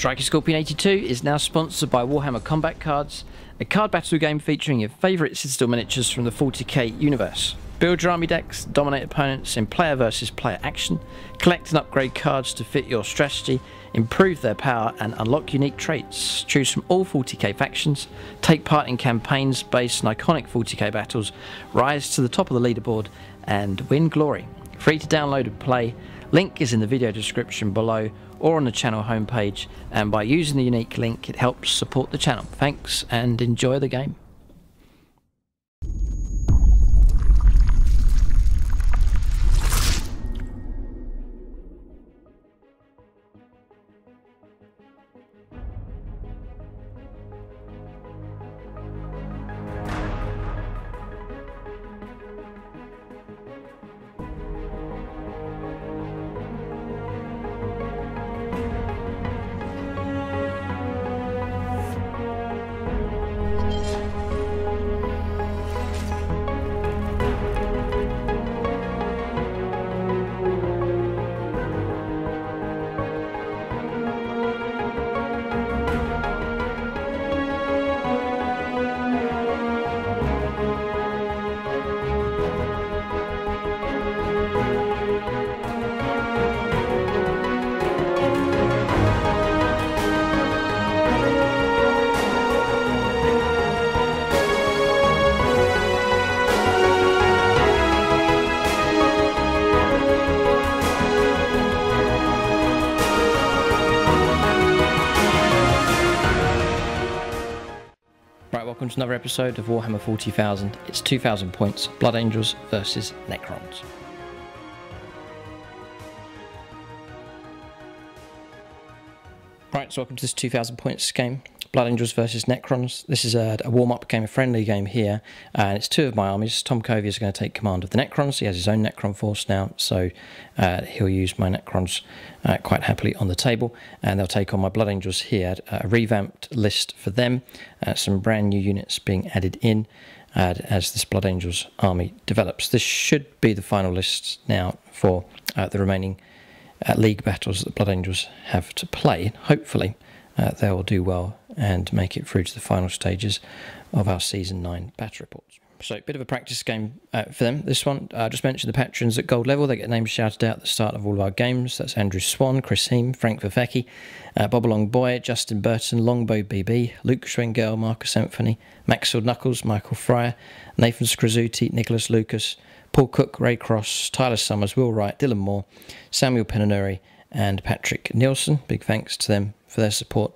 Striker Scorpion 82 is now sponsored by Warhammer Combat Cards, a card battle game featuring your favourite Citadel miniatures from the 40k universe. Build your army decks, dominate opponents in player versus player action, collect and upgrade cards to fit your strategy, improve their power and unlock unique traits. Choose from all 40k factions, take part in campaigns based on iconic 40k battles, rise to the top of the leaderboard and win glory. Free to download and play. Link is in the video description below or on the channel homepage, and by using the unique link it helps support the channel. Thanks and enjoy the game. Welcome to another episode of Warhammer 40,000. It's 2000 points, Blood Angels versus Necrons. Right, so welcome to this 2000 points game, Blood Angels versus Necrons. This is a warm-up game, a friendly game here, and it's two of my armies. Tom KOYO is going to take command of the Necrons. He has his own Necron force now, so he'll use my Necrons quite happily on the table, and they'll take on my Blood Angels here. A revamped list for them, some brand new units being added in as this Blood Angels army develops. This should be the final list now for the remaining league battles that the Blood Angels have to play. Hopefully they will do well and make it through to the final stages of our Season 9 battle reports. So a bit of a practice game for them, this one. I just mentioned the patrons at gold level. They get names shouted out at the start of all of our games. That's Andrew Swan, Chris Heem, Frank Vivecki, Bob Along Boy, Justin Burton, Longbow BB, Luke Schwengel, Marcus Anthony, Maxfield Knuckles, Michael Fryer, Nathan Scrazuti, Nicholas Lucas, Paul Cook, Ray Cross, Tyler Summers, Will Wright, Dylan Moore, Samuel Penanuri and Patrick Nielsen. Big thanks to them for their support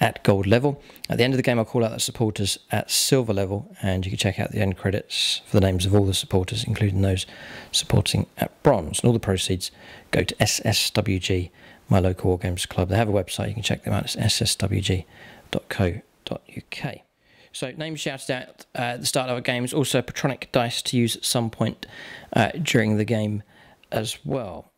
at gold level. At the end of the game I'll call out the supporters at silver level, and you can check out the end credits for the names of all the supporters, including those supporting at bronze. And all the proceeds go to SSWG, my local War Games club. They have a website, you can check them out. It's sswg.co.uk. So names shouted out at the start of our games, also Patronic dice to use at some point during the game as well.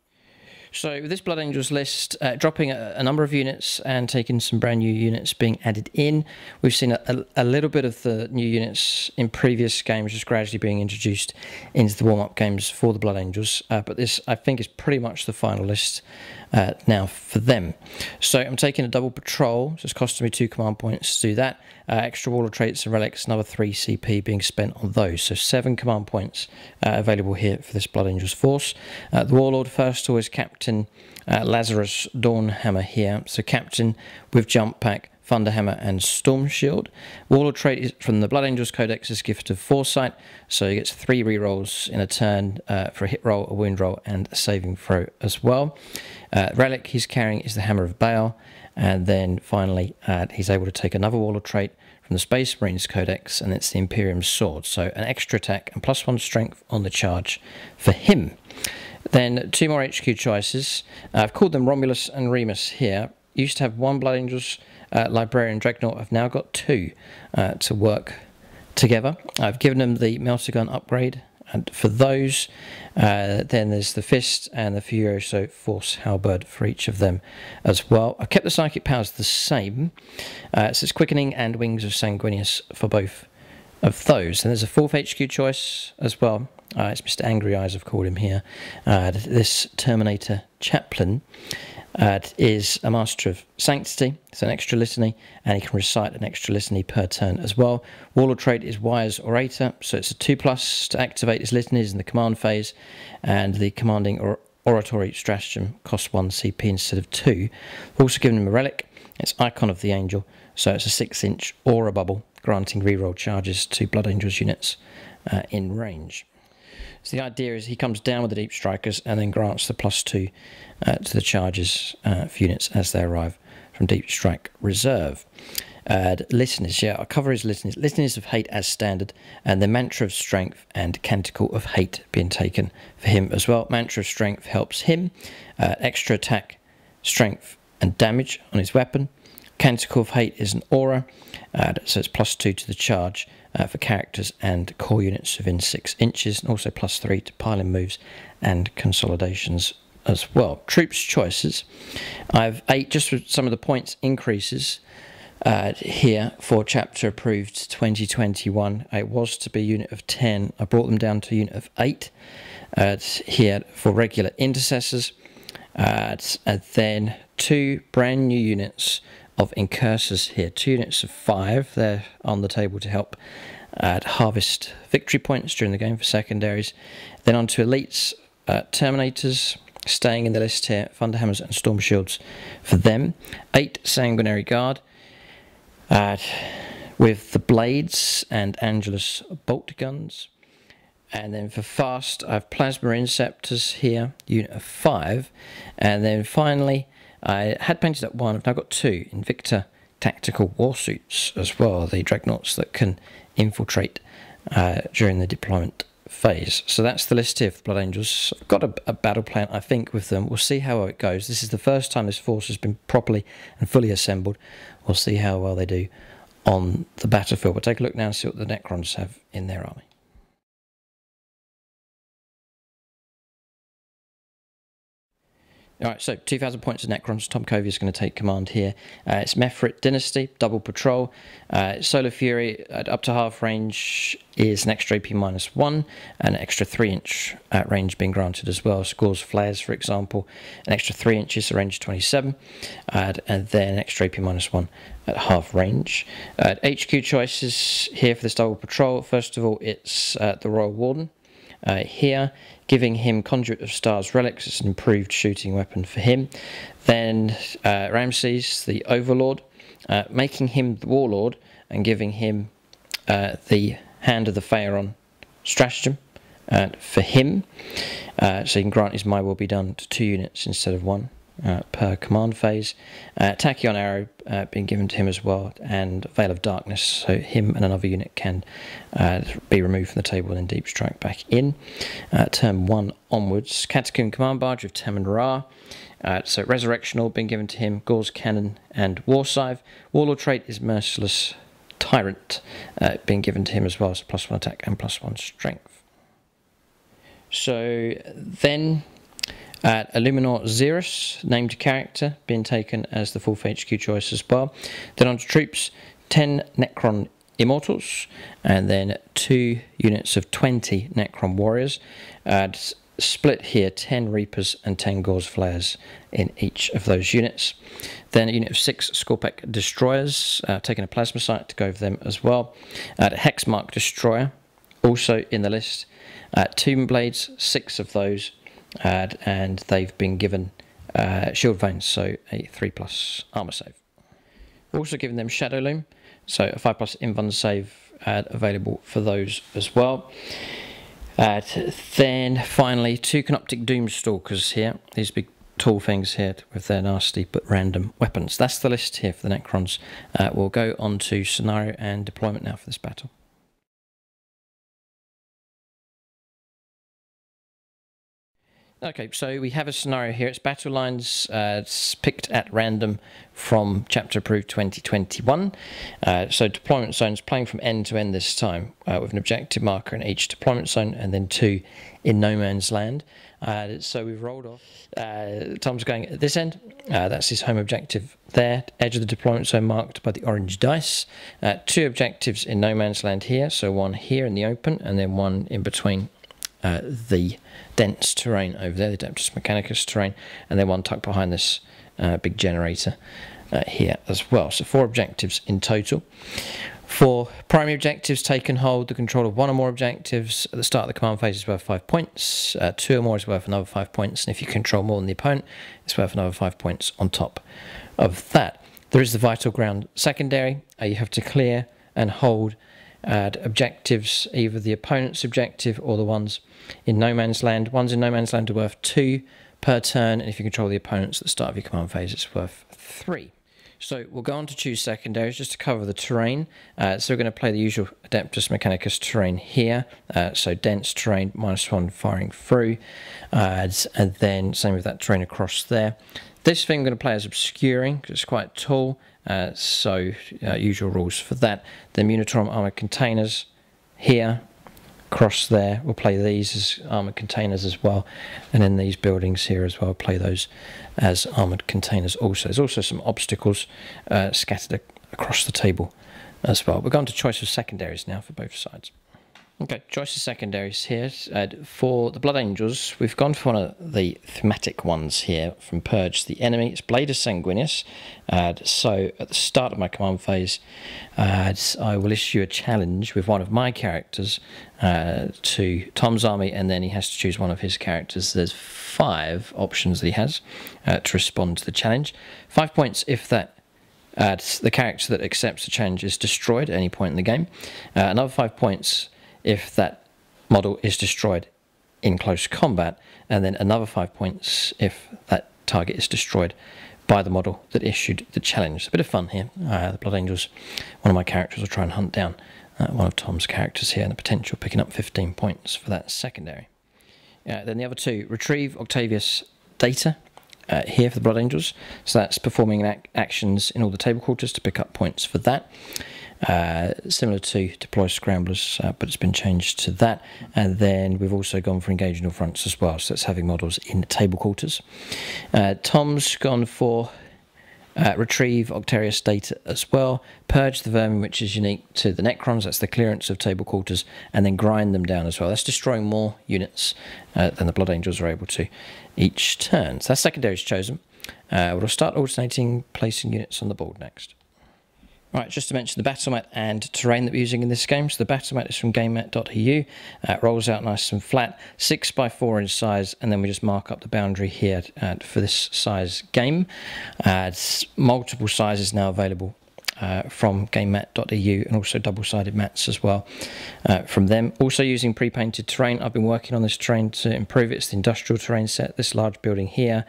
So with this Blood Angels list, dropping a number of units and taking some brand new units being added in. We've seen a little bit of the new units in previous games just gradually being introduced into the warm-up games for the Blood Angels, but this I think is pretty much the final list now for them. So I'm taking a double patrol, so it's costing me 2 command points to do that. Extra wall of traits and relics, another 3 CP being spent on those, so 7 command points available here for this Blood Angels force. The Warlord first always Captain Lazarus Dawnhammer here, so Captain with Jump Pack, Thunderhammer and Storm Shield. Warlord trait is from the Blood Angels Codex's Gift of Foresight, so he gets 3 rerolls in a turn for a hit roll, a wound roll and a saving throw as well. Relic he's carrying is the Hammer of Baal, and then finally he's able to take another Warlord trait from the Space Marines Codex, and it's the Imperium Sword, so an extra attack and +1 strength on the charge for him. Then 2 more HQ choices. I've called them Romulus and Remus here. Used to have 1 Blood Angels Librarian Dreadnought. I've now got 2 to work together. I've given them the Melter Gun upgrade, and for those then there's the Fist and the Furioso Force Halberd for each of them as well. I've kept the psychic powers the same, so it's Quickening and Wings of Sanguinius for both of those. And there's a 4th HQ choice as well. It's Mr. Angry Eyes, I've called him here. This Terminator Chaplain. is a Master of Sanctity, so an extra litany, and he can recite an extra litany per turn as well. Warlord trait is Wise Orator, so it's a 2+ to activate his litanies in the command phase, and the commanding oratory stratagem costs 1 CP instead of 2. We've also given him a relic. It's Icon of the Angel, so it's a 6-inch aura bubble, granting reroll charges to Blood Angels units in range. So the idea is he comes down with the Deep Strikers and then grants the +2 to the charges for units as they arrive from Deep Strike Reserve. Litanies, yeah, I'll cover his litanies. Litanies of Hate as standard, and the Mantra of Strength and Canticle of Hate being taken for him as well. Mantra of Strength helps him, extra attack, strength and damage on his weapon. Canticle of Hate is an aura, so it's +2 to the charge for characters and core units within 6 inches, and also +3 to piling moves and consolidations as well. Troops choices, I've 8 just for some of the points increases here for chapter approved 2021. It was to be unit of 10. I brought them down to unit of 8 here for regular intercessors, and then 2 brand new units of incursors here, 2 units of 5. They're on the table to help harvest victory points during the game for secondaries. Then on to elites, Terminators, staying in the list here, Thunderhammers and Storm Shields for them. 8 Sanguinary Guard, with the Blades and Angelus Bolt Guns. And then for fast, I have Plasma Inceptors here, unit of 5. And then finally, I had painted up 1, I've now got 2 Invicta Tactical Warsuits as well, the Dreadnoughts that can infiltrate during the deployment phase. So that's the list here for Blood Angels. I've got a battle plan, I think, with them. We'll see how well it goes. This is the first time this force has been properly and fully assembled. We'll see how well they do on the battlefield. We'll take a look now and see what the Necrons have in their army. Alright, so 2,000 points of Necrons. Tom Covey is going to take command here. It's Mefrit Dynasty, double patrol. Solar Fury at up to half range is an extra AP -1, and an extra 3-inch range being granted as well. Scores flares, for example, an extra 3 inches, a range 27, and then an extra AP -1 at half range. HQ choices here for this double patrol. First of all, it's the Royal Warden. Here, giving him Conduit of Stars Relics. It's an improved shooting weapon for him. Then Ramses, the Overlord, making him the Warlord and giving him the Hand of the Pharaon stratagem for him. So he can grant his My Will Be Done to 2 units instead of 1 per command phase. Tachyon Arrow being given to him as well, and Veil of Darkness, so him and another unit can be removed from the table and then Deep Strike back in. Turn 1 onwards, Catacomb Command Barge with Temen Ra, so Resurrectional being given to him, Gor's Cannon and War Scythe. Warlord trait is Merciless Tyrant being given to him as well, so +1 attack and +1 strength. So then Illuminor Xerus, named character, being taken as the 4th HQ choice as well. Then on to troops, 10 Necron Immortals, and then 2 units of 20 Necron Warriors. Split here, 10 Reapers and 10 Gor's Flares in each of those units. Then a unit of 6 Scorpec Destroyers, taking a Plasma Sight to go over them as well. Hexmark Destroyer, also in the list. Tomb Blades, 6 of those. And they've been given shield veins, so a 3+ armor save. Also given them Shadow Loom, so a 5+ invuln save available for those as well. Then finally 2 Canoptic Doomstalkers here, these big tall things here with their nasty but random weapons. That's the list here for the Necrons. We'll go on to scenario and deployment now for this battle. Okay, so we have a scenario here. It's battle lines. It's picked at random from Chapter Approved 2021. So deployment zones, playing from end to end this time, with an objective marker in each deployment zone, and then 2 in no man's land. So we've rolled off. Tom's going at this end. That's his home objective there. Edge of the deployment zone marked by the orange dice. 2 objectives in no man's land here. So 1 here in the open, and then 1 in between the dense terrain over there, the Adeptus Mechanicus terrain, and then 1 tucked behind this big generator here as well. So 4 objectives in total. 4 primary objectives: take and hold the control of 1 or more objectives at the start of the command phase is worth 5 points. 2 or more is worth another 5 points, and if you control more than the opponent, it's worth another 5 points on top of that. There is the vital ground secondary. You have to clear and hold objectives, either the opponent's objective or the ones in no man's land. Ones in no man's land are worth 2 per turn, and if you control the opponents at the start of your command phase, it's worth 3. So we'll go on to choose secondaries just to cover the terrain. So we're going to play the usual Adeptus Mechanicus terrain here. So dense terrain, -1 firing through, and then same with that terrain across there. This thing I'm going to play as obscuring because it's quite tall. So usual rules for that. The Munitorum armoured containers here, across there. We'll play these as armoured containers as well, and then these buildings here as well, play those as armoured containers also. There's also some obstacles scattered across the table as well. We're going to choice of secondaries now for both sides. Okay, choice of secondaries here. For the Blood Angels, we've gone for one of the thematic ones here from Purge the Enemy. It's Blade of Sanguinius. So at the start of my command phase, I will issue a challenge with one of my characters to Tom's army, and then he has to choose one of his characters. There's 5 options that he has to respond to the challenge. 5 points if that the character that accepts the challenge is destroyed at any point in the game. Another 5 points if that model is destroyed in close combat, and then another 5 points if that target is destroyed by the model that issued the challenge. It's a bit of fun here. The Blood Angels, one of my characters will try and hunt down one of Tom's characters here, and the potential picking up 15 points for that secondary. Then the other 2, retrieve Octavius data here for the Blood Angels. So that's performing actions in all the table quarters to pick up points for that. Similar to deploy scramblers, but it's been changed to that. And then we've also gone for engage in all fronts as well, so that's having models in the table quarters. Tom's gone for retrieve Octavius data as well, purge the vermin, which is unique to the Necrons, that's the clearance of table quarters, and then grind them down as well. That's destroying more units than the Blood Angels are able to each turn. So that secondary is chosen. We'll start alternating placing units on the board next. Right, just to mention the battle mat and terrain that we're using in this game. So the battle mat is from GameMat.eu. Rolls out nice and flat, 6 by 4 in size, and then we just mark up the boundary here for this size game. Multiple sizes now available from GameMat.eu, and also double-sided mats as well from them. Also using pre-painted terrain. I've been working on this terrain to improve it. It's the industrial terrain set, this large building here,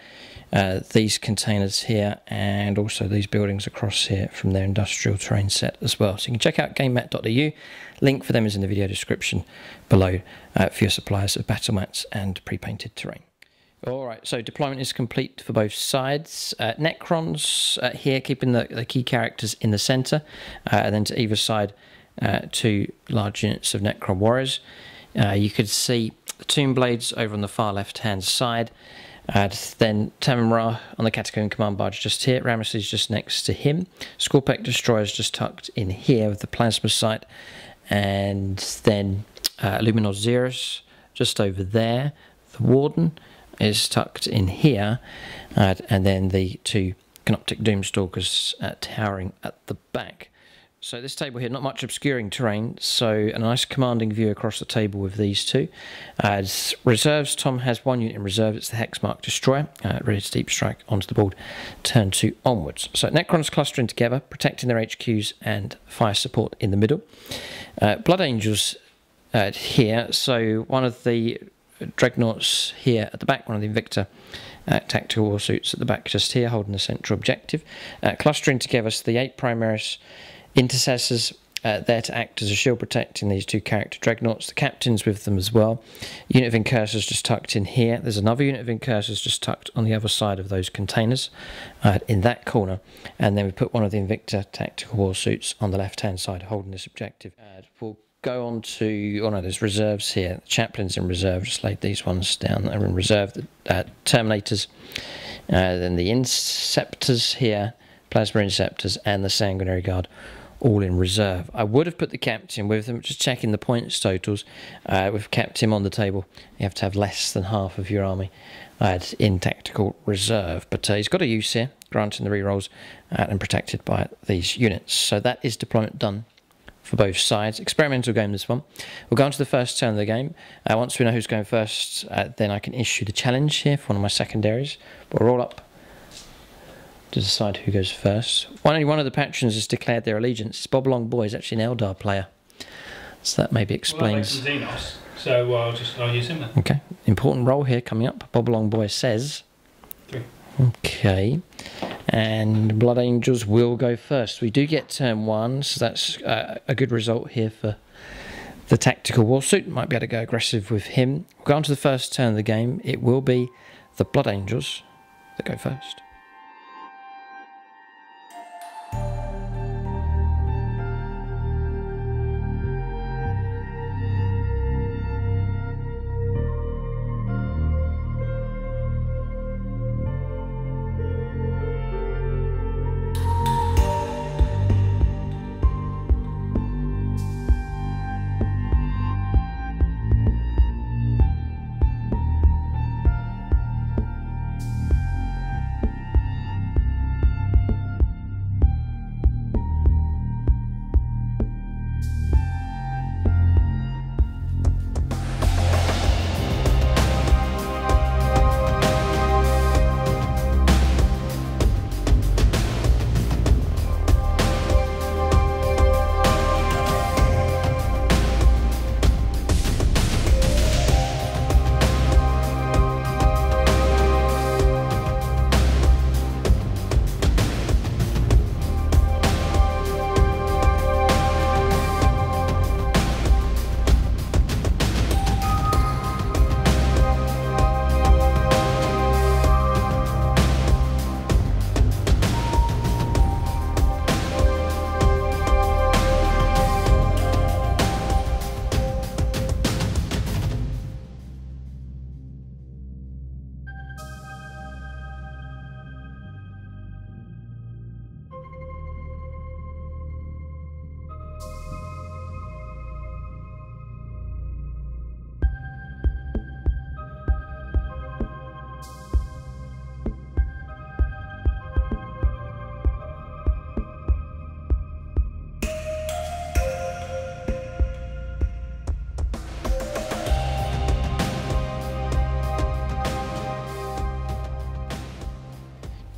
these containers here, and also these buildings across here from their industrial terrain set as well. So you can check out GameMat.eu. Link for them is in the video description below for your suppliers of battle mats and pre-painted terrain. Alright, so deployment is complete for both sides. Necrons here, keeping the key characters in the centre, and then to either side 2 large units of Necron warriors. You could see the Tomb Blades over on the far left hand side. Then Tamara on the Catacomb command barge just here. Ramus is just next to him. Scorpec Destroyers just tucked in here with the plasma sight. And then Luminos Xeris just over there. The Warden is tucked in here, and then the 2 Canoptic Doomstalkers towering at the back. So this table here, not much obscuring terrain, so a nice commanding view across the table with these 2. As reserves, Tom has 1 unit in reserve. It's the Hexmark Destroyer, ready to deep strike onto the board, turn 2 onwards. So Necrons clustering together, protecting their HQs and fire support in the middle. Blood Angels here, so one of the Dreadnoughts here at the back, one of the Invicta tactical warsuits at the back just here, holding the central objective. Clustering together, so the 8 Primaris Intercessors there to act as a shield protecting these 2 character Dreadnoughts. The captain's with them as well. Unit of Incursors just tucked in here. There's another unit of Incursors just tucked on the other side of those containers in that corner. And then we put one of the Invicta tactical warsuits on the left hand side holding this objective. We'll go on to, oh no, there's reserves here. The Chaplains in reserve, just laid these ones down that are in reserve. The Terminators, then the Inceptors here, Plasma Inceptors, and the Sanguinary Guard all in reserve. I would have put the captain with them, just checking the points totals. We've kept him on the table. You have to have less than half of your army in tactical reserve, but he's got a use here, granting the rerolls and protected by these units. So that is deployment done for both sides. Experimental game, this one. We'll go on to the first turn of the game. Once we know who's going first, then I can issue the challenge here for one of my secondaries. We'll roll up to decide who goes first. Only one of the patrons has declared their allegiance. It's Bob Long Boy is actually an Eldar player, so that maybe explains. Well, that makes Xenos, so I'll use him then. Okay, important roll here coming up. Bob Long Boy says 3. Okay, and Blood Angels will go first. We do get turn 1, so that's a good result here for the tactical warsuit. Might be able to go aggressive with him. We'll go on to the first turn of the game. It will be the Blood Angels that go first.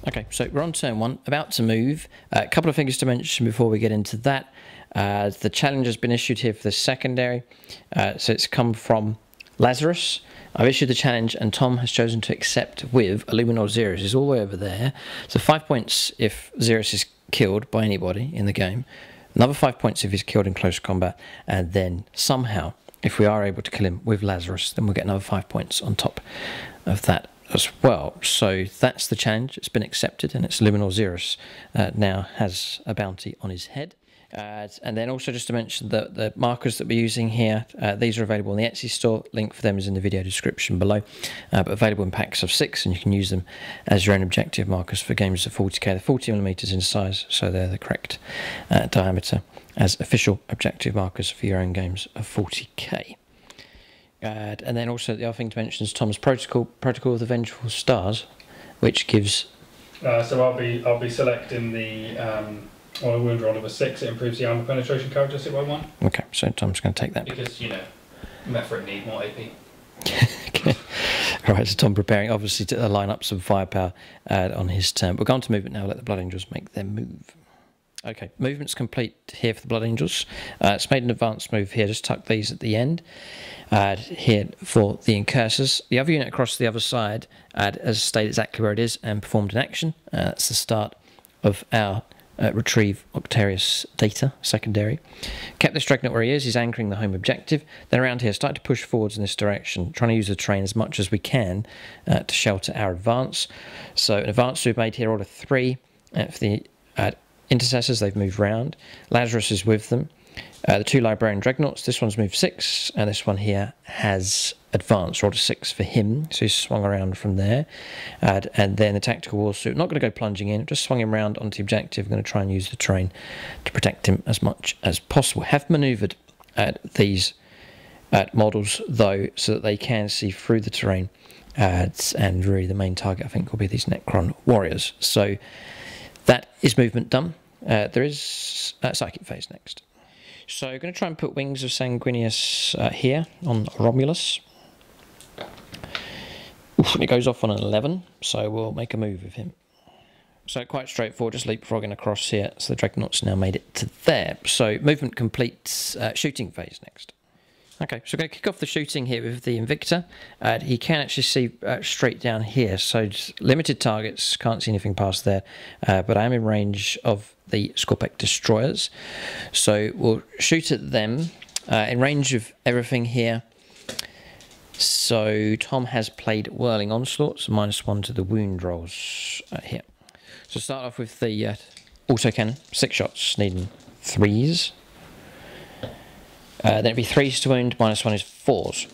Okay, so we're on turn 1, about to move. A couple of things to mention before we get into that. The challenge has been issued here for the secondary, so it's come from Lazarus. I've issued the challenge and Tom has chosen to accept with Illuminor Xeris. He's all the way over there. So 5 points if Xeris is killed by anybody in the game. Another 5 points if he's killed in close combat. And then somehow, if we are able to kill him with Lazarus, then we'll get another 5 points on top of that as well. So that's the challenge. It's been accepted, and it's Illuminor Xeris now has a bounty on his head. And then also just to mention that the markers that we're using here, these are available in the Etsy store. Link for them is in the video description below, but available in packs of 6, and you can use them as your own objective markers for games of 40k. They're 40mm in size, so they're the correct diameter as official objective markers for your own games of 40k. And then also the other thing to mention is Tom's protocol of the Vengeful Stars, which gives. So I'll be selecting the on a wound roll of a 6. It improves the armor penetration characteristic by 1. Okay, so Tom's going to take that because Methrin need more AP. Okay. All right, so Tom preparing obviously to line up some firepower on his turn. We'll go on to movement now. Let the Blood Angels make their move. Okay, movement's complete here for the Blood Angels. It's made an advanced move here, just tuck these at the end. Here for the Incursors. The other unit across the other side has stayed exactly where it is and performed an action. That's the start of our retrieve Octarius data, secondary. Kept this Dreadnought where he is, he's anchoring the home objective. Then around here, start to push forwards in this direction, trying to use the terrain as much as we can to shelter our advance. So an advance we've made here, order 3 for the Intercessors. They've moved round. Lazarus is with them. The 2 Librarian Dreadnoughts, this one's moved 6, and this one here has advance, rolled a 6 for him, so he's swung around from there. And then the tactical war suit, not going to go plunging in, just swung him around onto the objective. I'm going to try and use the terrain to protect him as much as possible. Have manoeuvred these models though, so that they can see through the terrain. And really the main target, I think, will be these Necron warriors. So that is movement done. There is psychic phase next. So I'm going to try and put wings of Sanguinius here on Romulus. Oof, and it goes off on an 11, so we'll make a move with him. So quite straightforward, just leapfrogging across here. So the Dreadnought's now made it to there. So movement complete, shooting phase next. Okay, so we're going to kick off the shooting here with the Invictor. He can actually see straight down here, so just limited targets, can't see anything past there, but I am in range of the Scorpec destroyers. So we'll shoot at them, in range of everything here. So Tom has played Whirling Onslaught, so -1 to the wound rolls here. So start off with the Autocannon, 6 shots, needing 3s. Then it'd be 3s to wound, -1 is 4s.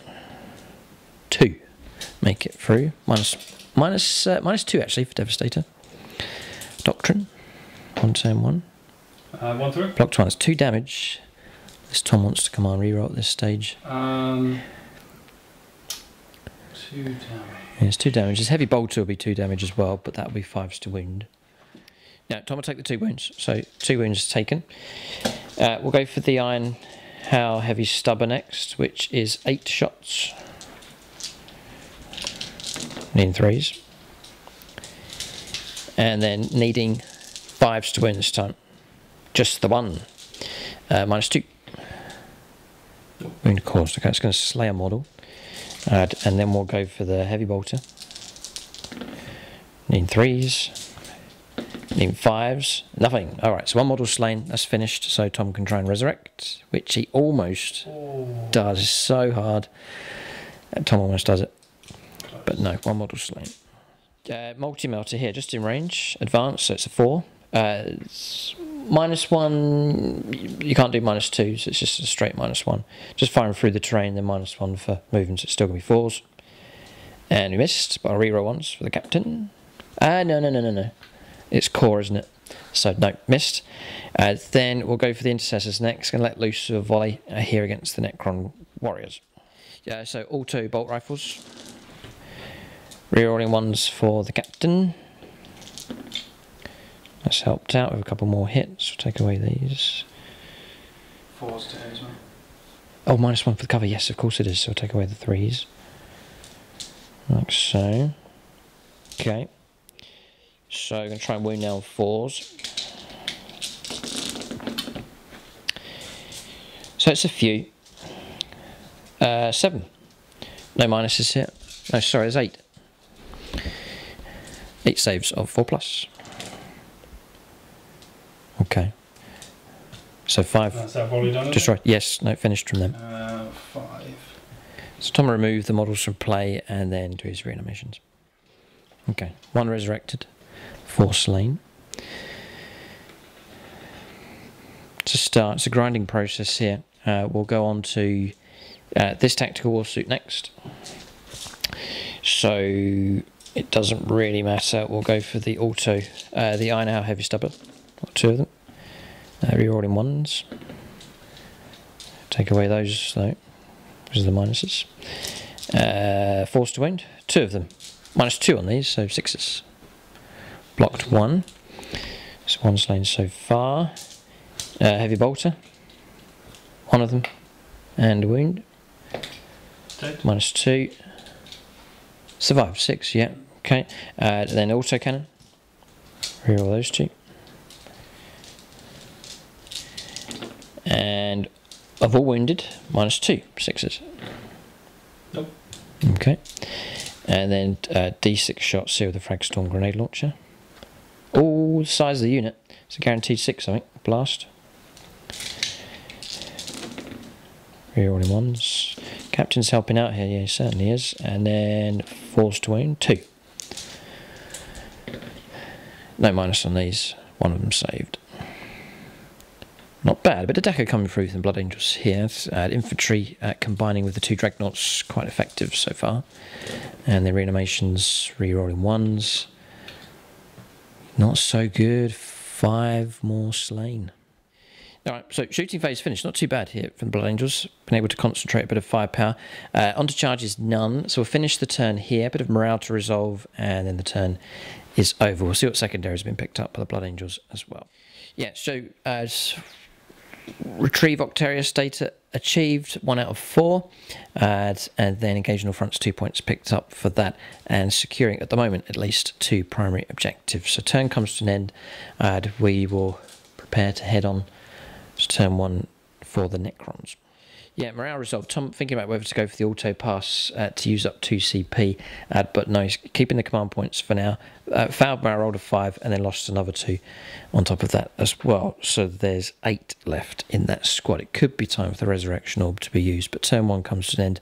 2. Make it through. -2 actually for Devastator. Doctrine. 1 turn 1. 1 through. Blocked 1 is 2 damage. This Tom wants to command reroll at this stage. 2 damage. Yeah, it's 2 damage. His heavy bolter will be 2 damage as well, but that'll be 5s to wound. Now Tom will take the 2 wounds. So 2 wounds taken. We'll go for the Iron How Heavy Stubber next, which is 8 shots. Needing 3s. And then needing 5s to win this time. Just the 1. -2. Wound caused. Okay, it's going to slay a model. And then we'll go for the Heavy Bolter. Needing 3s. Needing 5s. Nothing. Alright, so 1 model slain. That's finished. So Tom can try and resurrect, which he almost does. It's so hard. Tom almost does it. But no, 1 model slain. Multi-melter here, just in range. Advance, so it's a 4. It's -1, you can't do -2, so it's just a straight -1. Just firing through the terrain, then -1 for moving, so it's still going to be 4s. And we missed, but I'll reroll once for the captain. No. It's core, isn't it? So, no, missed. Then we'll go for the intercessors next. Going to let loose a volley here against the Necron warriors. Yeah, so auto bolt rifles. Rerolling ones for the captain. That's helped out with a couple more hits. We'll take away these. 4s to hit as well. Oh, -1 for the cover. Yes, of course it is. So we'll take away the 3s. Like so. Okay. So I'm going to try and wound now 4s. So it's a few. 7. No minuses here. No, sorry, there's 8. 8 saves of 4+. Okay. So 5. That's that volley done. Just right. Yes, no, finished from them. 5. So Tom will remove the models from play and then do his reanimations. Okay. 1 resurrected. 4 slain. To start, it's a grinding process here. We'll go on to this tactical war suit next. So it doesn't really matter. We'll go for the auto, the Iron How Heavy Stubber. Got 2 of them. Rerolling 1s. Take away those though, because of the minuses. 4s to wound. 2 of them. -2 on these, so 6s. Blocked 1. So 1 slain so far. Heavy bolter. 1 of them. And a wound. -2. Survived 6, yeah. Okay. Then autocannon. Reroll those 2. And of all wounded, -2. 6s. Nope. Okay. And then D6 shots here with the Fragstorm grenade launcher. All the size of the unit. It's a guaranteed 6, I think. Blast. Rerolling 1s. Captain's helping out here, yeah, he certainly is. And then 4s to wound, 2. No minus on these. 1 of them saved. not bad. A bit of deco coming through from Blood Angels here. Infantry combining with the 2 Dreadnoughts, quite effective so far. And the reanimations, re-rolling 1s. Not so good. 5 more slain. Alright, so shooting phase finished. Not too bad here from Blood Angels. Been able to concentrate a bit of firepower. Onto charges, none. So we'll finish the turn here. A bit of morale to resolve, and then the turn is over. We'll see what secondary has been picked up by the Blood Angels as well. Yeah, so retrieve Octarius data achieved, 1 out of 4. And then engaging fronts, 2 points picked up for that. And securing, at the moment at least, 2 primary objectives. So turn comes to an end. And we will prepare to head on to turn 1 for the Necrons. Yeah, morale resolved. Tom thinking about whether to go for the auto pass to use up 2 CP, but no, he's keeping the command points for now. Failed morale rolled a 5 and then lost another 2 on top of that as well. So there's 8 left in that squad. It could be time for the Resurrection Orb to be used, but turn 1 comes to an end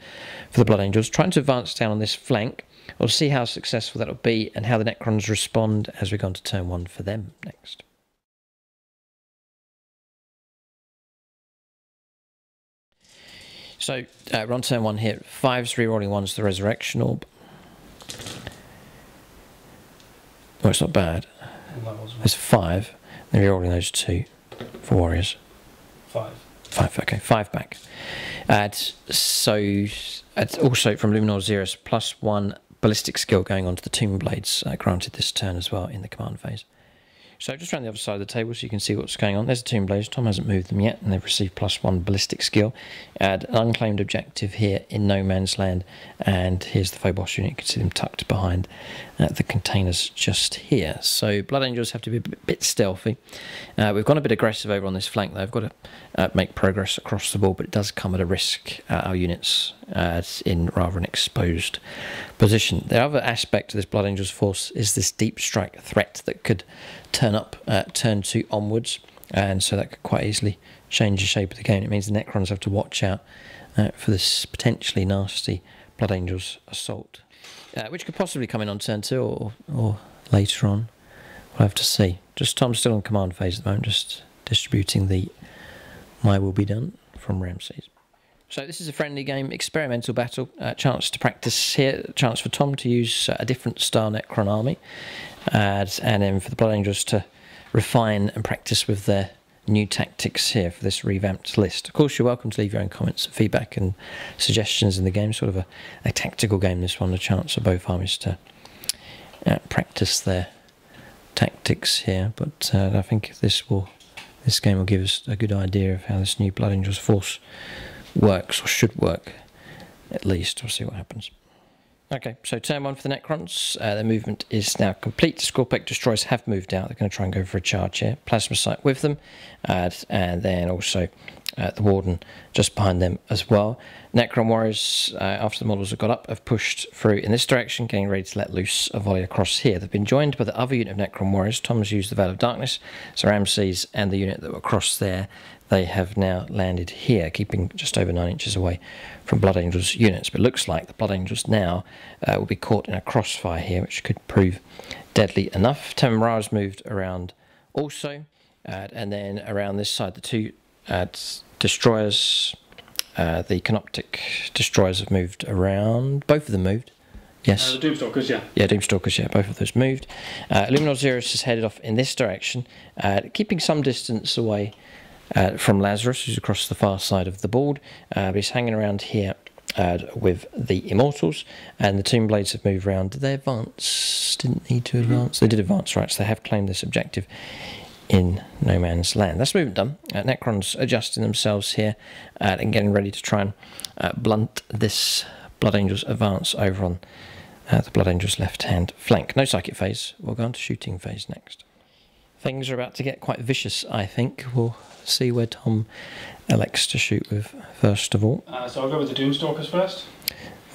for the Blood Angels. Trying to advance down on this flank. We'll see how successful that'll be and how the Necrons respond as we go on to turn 1 for them next. So, we're on turn 1 here. 5's rerolling 1's the Resurrection Orb. Oh, it's not bad. There's 5. Then rerolling those 2 for Warriors. 5. 5, okay. 5 back. So, also from Luminor Xeris, +1 ballistic skill going on to the Tomb Blades, granted this turn as well in the command phase. So just around the other side of the table so you can see what's going on. There's the Tomb Blades. Tom hasn't moved them yet, and they've received +1 ballistic skill. Add an unclaimed objective here in No Man's Land, and here's the Phobos unit. You can see them tucked behind the containers just here. So Blood Angels have to be a bit stealthy. We've gone a bit aggressive over on this flank, though. We've got to make progress across the board, but it does come at a risk. Our units in rather an exposed position. The other aspect of this Blood Angels force is this deep strike threat that could turn up turn 2 onwards, and so that could quite easily change the shape of the game. It means the Necrons have to watch out for this potentially nasty Blood Angels assault, which could possibly come in on turn 2 or later on. We'll have to see. Just Tom's still in command phase at the moment, just distributing the My Will Be Done from Ramses. So this is a friendly game, experimental battle, chance to practice here, chance for Tom to use a different style Necron army, and then for the Blood Angels to refine and practice with their new tactics here for this revamped list. Of course, you're welcome to leave your own comments, feedback and suggestions in the game. Sort of a tactical game, this one, a chance for both armies to practice their tactics here. But I think this game will give us a good idea of how this new Blood Angels force works, or should work at least. We'll see what happens. Okay, so turn 1 for the Necrons. Their movement is now complete. Scorpec destroyers have moved out. They're going to try and go for a charge here. Plasma Sight with them, and then also the Warden just behind them as well. Necron Warriors, after the models have got up, have pushed through in this direction, getting ready to let loose a volley across here. They've been joined by the other unit of Necron Warriors. Tom has used the Veil of Darkness, so Ramses and the unit that were across there, they have now landed here, keeping just over 9 inches away from Blood Angels units. But it looks like the Blood Angels now will be caught in a crossfire here, which could prove deadly enough. Terminators moved around also, and then around this side, the 2 destroyers, the Canoptic destroyers have moved around. Both of them moved. Yes. The Doomstalkers, yeah. Yeah, Doomstalkers, yeah, both of those moved. Luminor Xeris has headed off in this direction, keeping some distance away from Lazarus, who's across the far side of the board, but he's hanging around here with the Immortals, and the Tomb Blades have moved around. Did they advance? Didn't need to advance. They did advance, right, so they have claimed this objective in No Man's Land. That's movement done. Necrons adjusting themselves here and getting ready to try and blunt this Blood Angels advance over on the Blood Angels left-hand flank. No psychic phase. We'll go on to shooting phase next. Things are about to get quite vicious, I think. We'll see where Tom elects to shoot with first of all. So I'll go with the Doomstalkers first.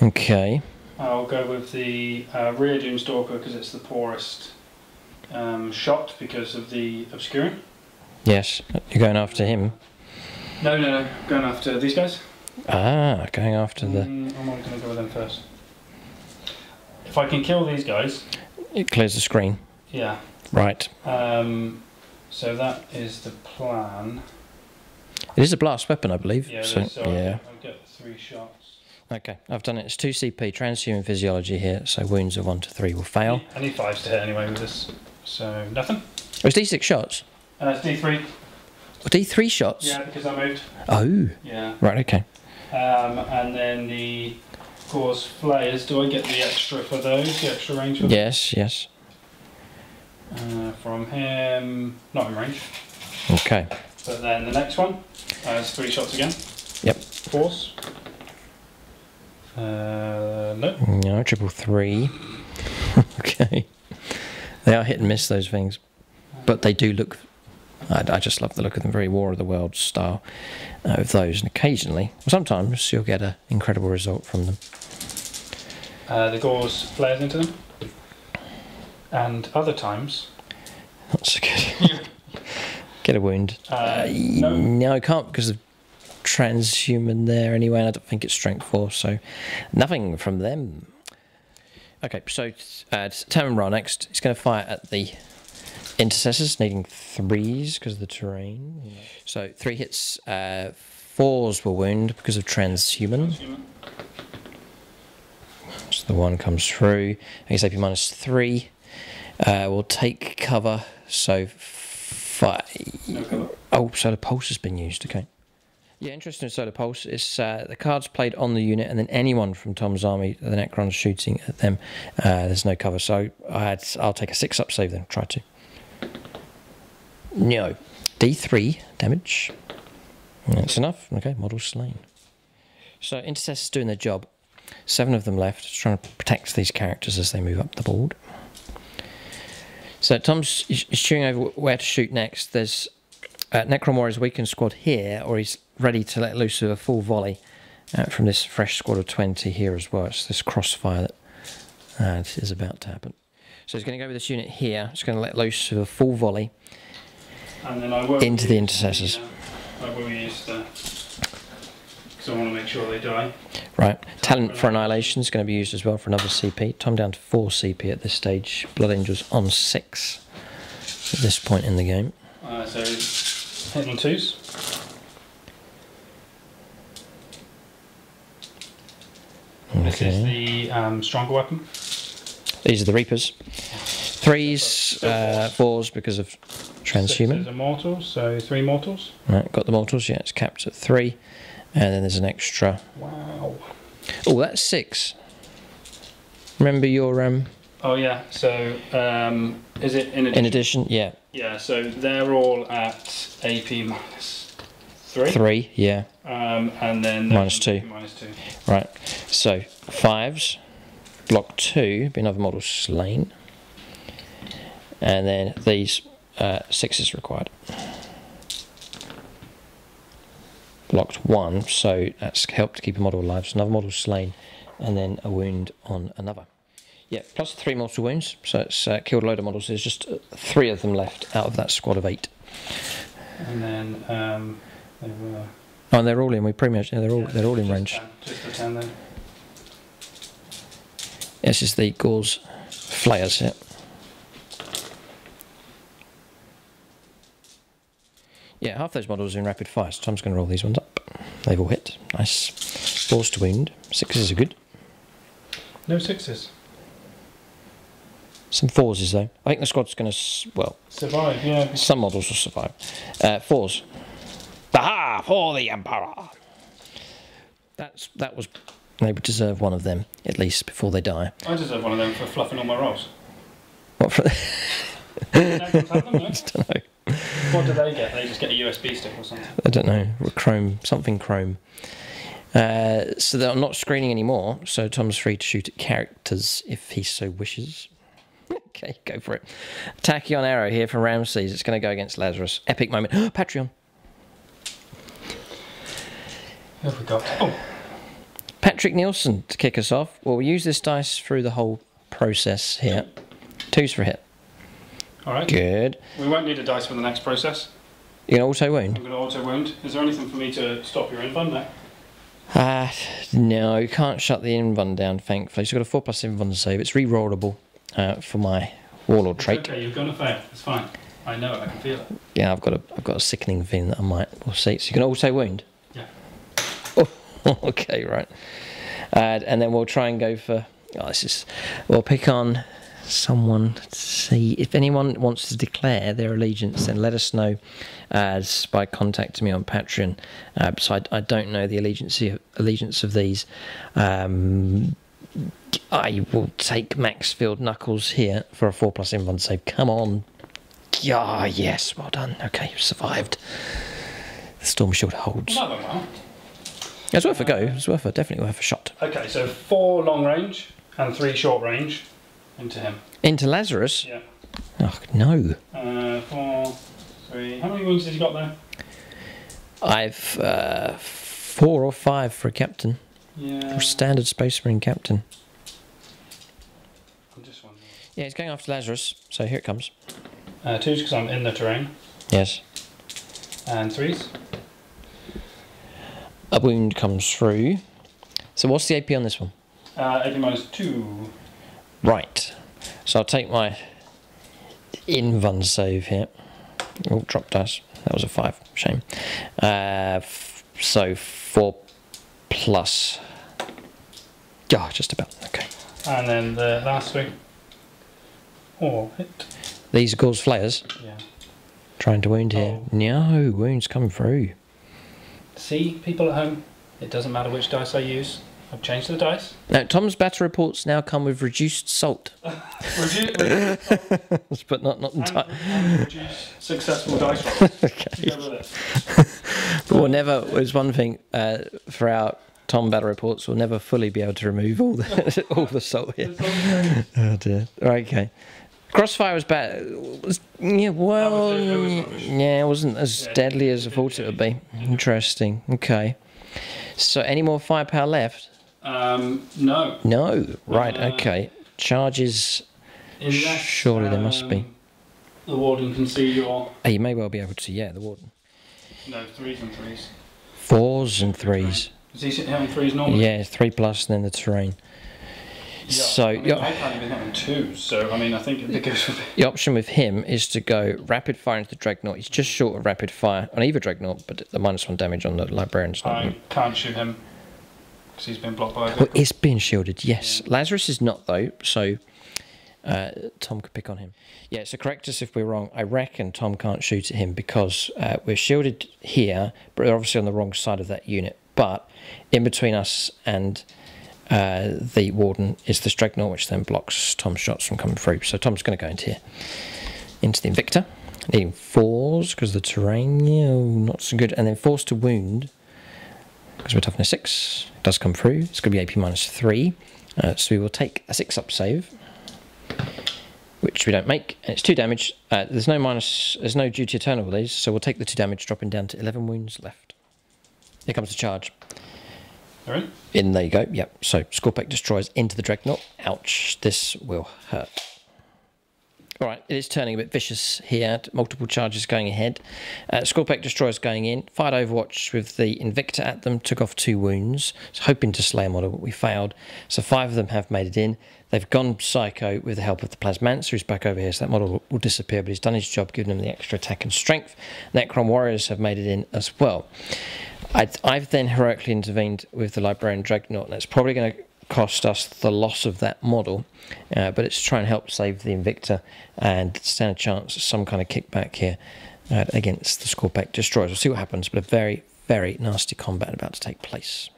Okay. I'll go with the rear Doomstalker because it's the poorest shot because of the Obscuring. Yes, you're going after him. No, going after these guys. Ah, going after the... I'm going to go with them first. If I can kill these guys... It clears the screen. Yeah. Right. So that is the plan. It is a blast weapon, I believe. Yeah, so yeah. I'll get 3 shots. Okay, I've done it. It's 2 CP, transhuman physiology here, so wounds of 1 to 3 will fail. I need 5s to hit anyway with this, so nothing. Oh, it's D6 shots? It's D3. Oh, D3 shots? Yeah, because I moved. Oh. Yeah. Right, okay. And then the Gauze Flayers, do I get the extra for those, the extra range for them? Yes, yes. From him, not in range. Okay. But then the next one is 3 shots again. Yep. Force. No. No, 333. Okay. They are hit and miss, those things. But they do look... I just love the look of them, very War of the Worlds style of those. And occasionally, sometimes, you'll get an incredible result from them. The Gauze Flayers into them. And other times... Not so good. Get a wound. No, I can't because of transhuman there anyway, and I don't think it's strength 4, so nothing from them. Okay, so Tamara next. He's going to fire at the intercessors, needing 3s because of the terrain. Yeah. So 3 hits, 4s will wound because of transhuman. So the 1 comes through. I guess AP -3. We'll take cover, so 5. No cover. Oh, Solar Pulse has been used, okay. Yeah, interesting with Solar Pulse. It's the cards played on the unit, and then anyone from Tom's army, the Necrons shooting at them, there's no cover. So I'll take a 6-up save then, try to. No. D3 damage. That's enough. Okay, model slain. So intercessors doing their job. 7 of them left, just trying to protect these characters as they move up the board. So Tom's chewing over where to shoot next. There's Necron Warriors weakened squad here, or he's ready to let loose with a full volley from this fresh squad of 20 here as well. It's this crossfire that is about to happen. So he's going to go with this unit here. He's going to let loose with a full volley and then I will into the intercessors. I will use the... because I want to make sure they die. Right. Talent for Annihilation is going to be used as well for another CP. Tom down to 4 CP at this stage. Blood Angels on 6 at this point in the game. So hit on 2s. Okay. This is the stronger weapon. These are the Reapers. 3s, 4s because of transhuman. 6 are mortals, so 3 mortals. Right, got the mortals, yeah, it's capped at 3. And then there's an extra. Wow. Oh, that's 6. Remember your Oh yeah. So is it in addition? In addition, yeah. Yeah. So they're all at AP -3. 3, yeah. And then -2. -2. Right. So 5s, block 2, be another model slain. And then these 6s required. Blocked 1, so that's helped to keep a model alive. So another model slain, and then a wound on another. Yeah, plus 3 mortal wounds, so it's killed a load of models. There's just 3 of them left out of that squad of 8. And then they were. Oh, and they're all in. We pretty much, yeah, they're all in range. 10, just the 10 then. This is the Gauze Flayers here. Yeah, half those models are in rapid fire, so Tom's going to roll these ones up. They've all hit. Nice. 4s to wound. 6s are good. No 6s. Some 4s though. I think the squad's going to, well... survive, yeah. Some models will survive. 4s. Aha! For the Emperor! That was... They would deserve one of them, at least, before they die. I deserve one of them for fluffing all my rolls. What for... Necrons have them, no? I don't know. What do they get? They just get a USB stick or something? I don't know. Chrome, something chrome. So they're not screening anymore, so Tom's free to shoot at characters if he so wishes. Okay, go for it. Tachyon arrow here from Ramses. It's going to go against Lazarus. Epic moment. Patreon. Who have we got? Oh! Patrick Nielsen to kick us off. Well, we'll use this dice through the whole process here. 2s for a hit. Alright. Good. We won't need a dice for the next process. You're going to auto wound? I'm going to auto wound. Is there anything for me to stop your invuln now? No, you can't shut the invuln down, thankfully. So you've got a 4+ invuln save. It's re-rollable for my Warlord trait. Okay, you're going to fail. It's fine. I know it, I can feel it. Yeah, I've got a sickening feeling that I might. We'll see. So you can also wound. Yeah. Oh, okay, right. And then we'll try and go for. Oh, we'll pick on someone. Let's see if anyone wants to declare their allegiance. Then let us know by contacting me on Patreon. So I don't know the allegiance of these. I will take Maxfield Knuckles here for a 4+ invuln save. Come on. Yeah, yes, well done. Okay, you've survived. The Storm Shield holds. Well, that went well. It's worth a go. It's definitely worth a shot. Okay, so 4 long range and 3 short range into him. Into Lazarus? Yeah. Oh, no. 4, 3. How many wounds has he got there? I've 4 or 5 for a captain. Yeah. For a standard Space Marine captain. I'm just wondering. Yeah, he's going after Lazarus, so here it comes. 2s because I'm in the terrain. Yes. And 3s. A wound comes through. So what's the AP on this one? AP -2. Right. So I'll take my invuln save here. Oh, drop dice. That was a 5. Shame. So 4+. Oh, just about. Okay. And then the last 3. Oh, hit. These are Gauls Flayers. Yeah. Trying to wound here. Oh. No, wounds coming through. See, people at home, it doesn't matter which dice I use. I've changed the dice. Now, Tom's battle reports now come with reduced salt. But not entirely. And reduce successful dice rolls. Okay. Go with it. But we'll never, there's one thing for our Tom battle reports, we'll never fully be able to remove all the salt here. Oh dear. Okay. Crossfire was bad. Yeah, well, yeah, it wasn't as deadly as I thought it would be. Interesting. Okay. So, any more firepower left? No. No. Right. Okay. Charges. Unless, surely there must be. The warden can see your. Oh, you may well be able to. Yeah, the warden. No, 3s and 3s. 4s and 3s. Is he sitting on 3s normally? Yeah, 3+ and then the terrain. Yeah, So I can't even hit on 2s, so I mean, I think it goes with the option with him is to go rapid fire into the Dreadnought. He's just short of rapid fire on either Dreadnought, but the -1 damage on the Librarian's not. I can't shoot him because he's been blocked by a Well, vehicle. it's been shielded, yes. Yeah. Lazarus is not, though, so Tom could pick on him. Yeah, so correct us if we're wrong. I reckon Tom can't shoot at him because we're shielded here, but we're obviously on the wrong side of that unit. But in between us and the warden is the Dreadnought, which then blocks Tom's shots from coming through. So Tom's going to go into here, into the Invictor, needing 4s because the terrain, not so good, and then forced to wound because we're toughness 6. It does come through. It's going to be AP -3, so we will take a 6+ save, which we don't make, and it's 2 damage. There's no duty eternal with these, so we'll take the 2 damage, dropping down to 11 wounds left. Here comes the charge. Alright. In there you go, yep. So Scorpec destroys into the Dreadnought. Ouch, this will hurt. Alright, it is turning a bit vicious here. Multiple charges going ahead. Scorpec destroys going in. Fired Overwatch with the Invictor at them. Took off 2 wounds. Was hoping to slay a model, but we failed. So 5 of them have made it in. They've gone psycho with the help of the Plasmancer, who's back over here, so that model will disappear, but he's done his job, giving them the extra attack and strength. Necron Warriors have made it in as well. I've then heroically intervened with the Librarian Dreadnought, and it's probably going to cost us the loss of that model, but it's to try and help save the Invictor and stand a chance of some kind of kickback here against the Scorpec Destroyers. We'll see what happens, but a very, very nasty combat about to take place.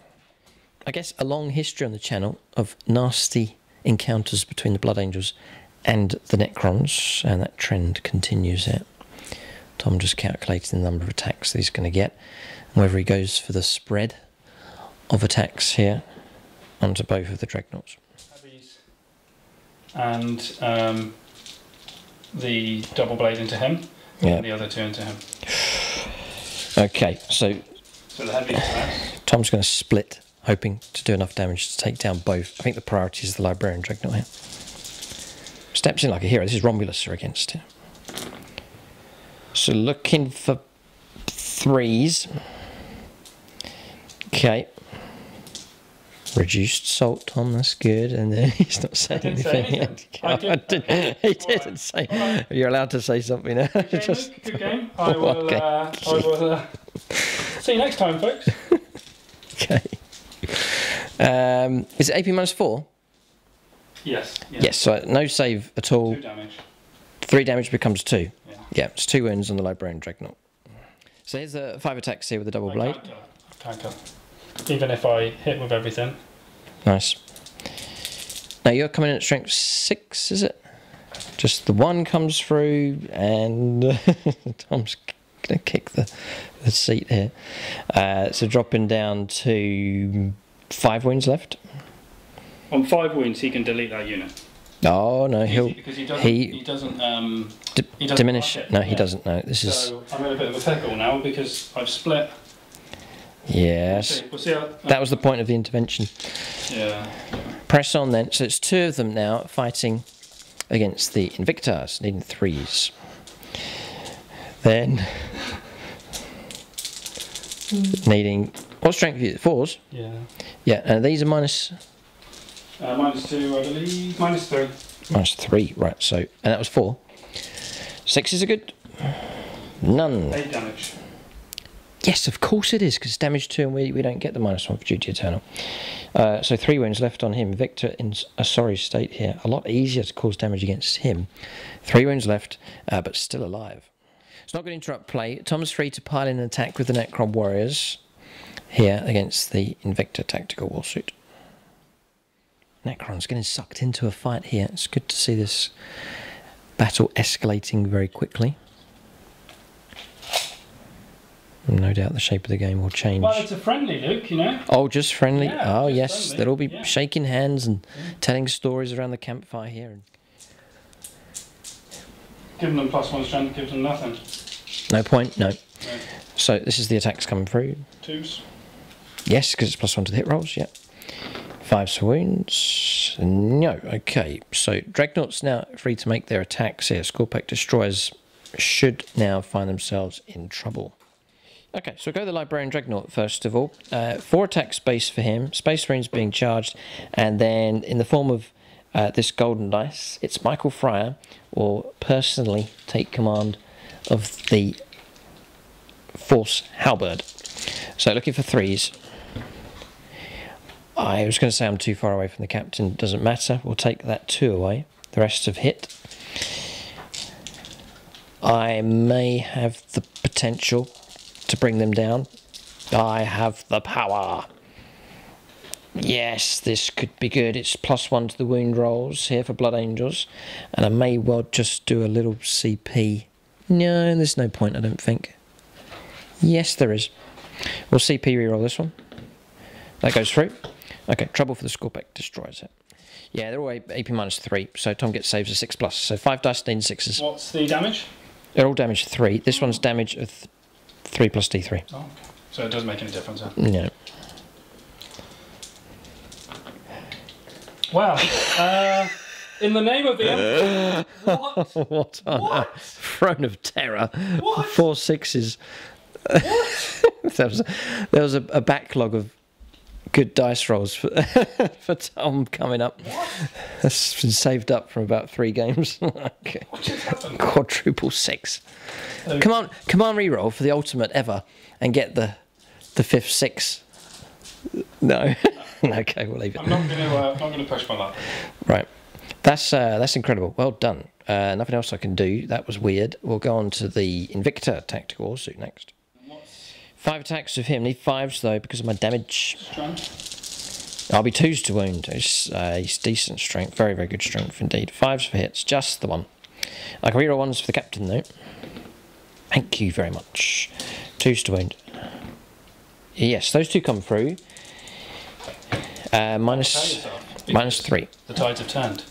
I guess a long history on the channel of nasty encounters between the Blood Angels and the Necrons, and that trend continues here. Tom just calculated the number of attacks that he's going to get, and whether he goes for the spread of attacks here onto both of the Dreadnoughts. And the double blade into him, and the other 2 into him. Okay, so the heavy attacks. Tom's going to split, hoping to do enough damage to take down both. I think the priority is the Librarian Dreadnought here. Steps in like a hero. This is Romulus are against it. So looking for 3s. Okay. Reduced salt, Tom, that's good. And then he's not saying anything. He didn't say. Right. You're allowed to say something now. Good game, Luke. Good game. I will see you next time, folks. Okay. Is it AP -4? Yes. Yes, so no save at all. 2 damage. 3 damage becomes 2. Yeah, it's 2 wounds on the Librarian Dreadnought. So here's the 5 attacks here with the double blade. Counter. Even if I hit with everything. Nice. Now you're coming in at strength 6, is it? Just the 1 comes through, and Tom's going to kick the seat here. So dropping down to 5 wounds left. On 5 wounds, he can delete that unit. Oh no, because he doesn't diminish. No, he doesn't. No, this is. So I'm in a bit of a pickle now because I've split. Yes. We'll see how, that was the point of the intervention. Yeah. Press on then. So it's 2 of them now fighting against the Invictors, needing 3s. Then needing what strength? 4s. Yeah. Yeah, and these are minus. -2, I believe. -3. -3, right. So, and that was 4. 6s are good. None. 8 damage. Yes, of course it is, because it's damage 2 and we don't get the -1 for Duty Eternal. So 3 wounds left on him. Victor in a sorry state here. A lot easier to cause damage against him. 3 wounds left, but still alive. It's not going to interrupt play. Tom's free to pile in an attack with the Necron Warriors here against the Invictor Tactical Warsuit. Necron's getting sucked into a fight here. It's good to see this battle escalating very quickly. No doubt the shape of the game will change. Well, it's a friendly, Luke, you know. Oh, just friendly? Yeah, oh, just yes. friendly. They'll all be shaking hands and telling stories around the campfire here. Giving them +1 strength gives them nothing. No point? No. No. So this is the attacks coming through. 2s. Yes, because it's +1 to the hit rolls, yeah. 5s for wounds. No. Okay, so Dreadnoughts now free to make their attacks here. Scorpack Destroyers should now find themselves in trouble. Okay, so we'll go to the Librarian Dreadnought first of all. 4 attack space for him, Space Marines being charged, and then in the form of this golden dice, it's Michael Fryer will personally take command of the Force Halberd. So looking for 3s. I was going to say I'm too far away from the captain, doesn't matter, we'll take that 2 away. The rest have hit. I may have the potential to bring them down. I have the power. Yes, this could be good. It's +1 to the wound rolls here for Blood Angels, and I may well just do a little CP. No, there's no point, I don't think. Yes, there is. We'll CP reroll this one. That goes through. Okay, trouble for the Scorpack Destroyers here. Yeah, they're all AP -3, so Tom gets saves of 6+. So 5 dice, needing 6s. What's the damage? They're all damage 3. This one's damage of 3 + D3. Oh, okay. So it doesn't make any difference then? No. Wow. In the name of the Emperor. What? What on What? earth? Throne of Terror. What? 4 6s. What? there was a backlog of good dice rolls for Tom coming up. What? That's been saved up from about 3 games. Okay. What just happened? Quadruple 6. Come on reroll for the ultimate ever and get the 5th 6. No. Okay, we'll leave it. I'm not going to push my luck. Right. That's incredible. Well done. Nothing else I can do. That was weird. We'll go on to the Invictor Tactical Warsuit next. 5 attacks with him. Need 5s though because of my damage. Strength? I'll be 2s to wound. He's decent strength. Very, very good strength indeed. 5s for hits. Just the 1. I can reroll 1s for the captain though. Thank you very much. 2s to wound. Yes, those 2 come through. -3. The tides have turned.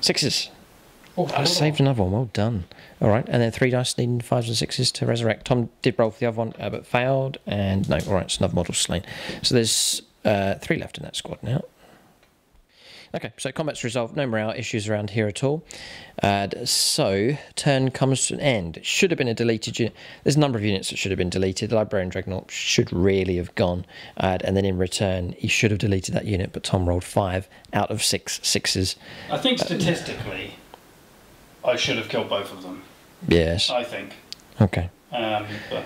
6s. Oh, I saved another one. Well done. All right, and then 3 dice needing 5s and 6s to resurrect. Tom did roll for the other one, but failed. And no, all right, it's another model slain. So there's 3 left in that squad now. Okay, so combat's resolved, no morale issues around here at all. So, turn comes to an end. It should have been a deleted unit. There's a number of units that should have been deleted. The Librarian Dreadnought should really have gone. And then in return, he should have deleted that unit, but Tom rolled 5 out of 6 sixes. I think statistically, I should have killed both of them. Yes. I think. Okay. But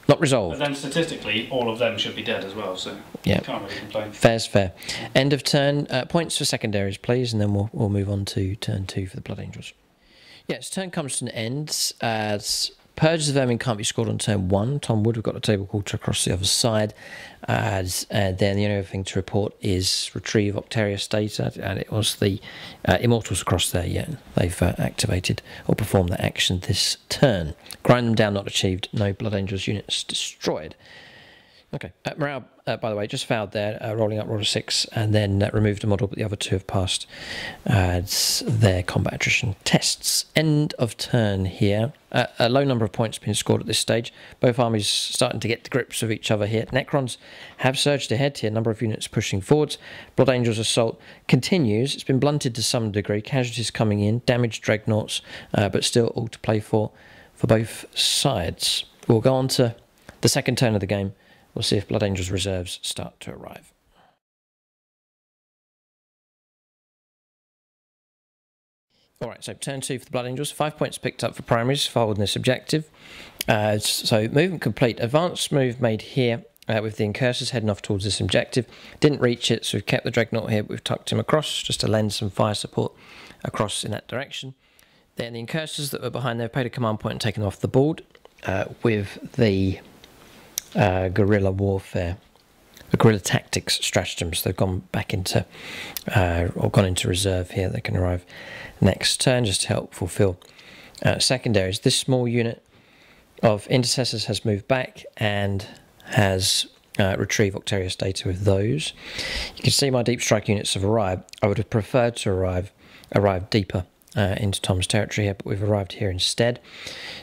not resolved. But then statistically, all of them should be dead as well, so yeah. Can't really complain. Fair's fair. End of turn. Points for secondaries, please, and then we'll move on to turn 2 for the Blood Angels. Yes, turn comes to an end. As Purges of Vermin can't be scored on turn 1. Tom would have got a table quarter across the other side. And then the only other thing to report is Retrieve Octarius data, and it was the Immortals across there. Yeah, they've activated or performed that action this turn. Grind them down, not achieved. No Blood Angels units destroyed. Okay, morale, by the way, just fouled there, rolling up roll of 6, and then removed a model, but the other 2 have passed their combat attrition tests. End of turn here. A low number of points being scored at this stage. Both armies starting to get to grips with each other here. Necrons have surged ahead here, number of units pushing forwards. Blood Angels assault continues. It's been blunted to some degree. Casualties coming in, damaged dreadnoughts, but still all to play for both sides. We'll go on to the second turn of the game. We'll see if Blood Angels reserves start to arrive. Alright, so turn 2 for the Blood Angels. 5 points picked up for primaries, following this objective. So movement complete. Advanced move made here with the Incursors heading off towards this objective. Didn't reach it, so we've kept the Dreadnought here, but we've tucked him across just to lend some fire support across in that direction. Then the Incursors that were behind there paid a command point and taken off the board with the guerrilla warfare, the guerrilla tactics stratagems. They've gone back into or gone into reserve here. They can arrive next turn just to help fulfill secondaries. This small unit of intercessors has moved back and has retrieved Octarius data with those. You can see my deep strike units have arrived. I would have preferred to arrive deeper into Tom's territory here, but we've arrived here instead.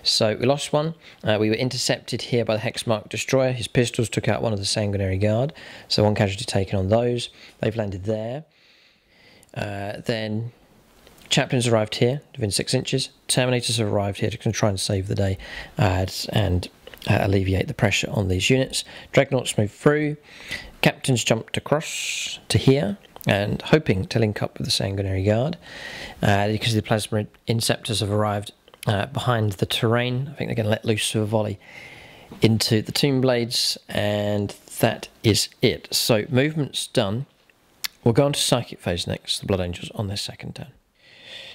So we lost one. We were intercepted here by the Hexmark Destroyer. His pistols took out one of the Sanguinary Guard, so 1 casualty taken on those. They've landed there. Then Chaplains arrived here within 6 inches. Terminators have arrived here to try and save the day and alleviate the pressure on these units. Dreadnoughts moved through. Captains jumped across to here, and hoping to link up with the Sanguinary Guard. Because the Plasma Inceptors have arrived behind the terrain. I think they're going to let loose a volley into the Tomb Blades, and that is it. So movement's done. We'll go on to Psychic Phase next, the Blood Angels on their second turn.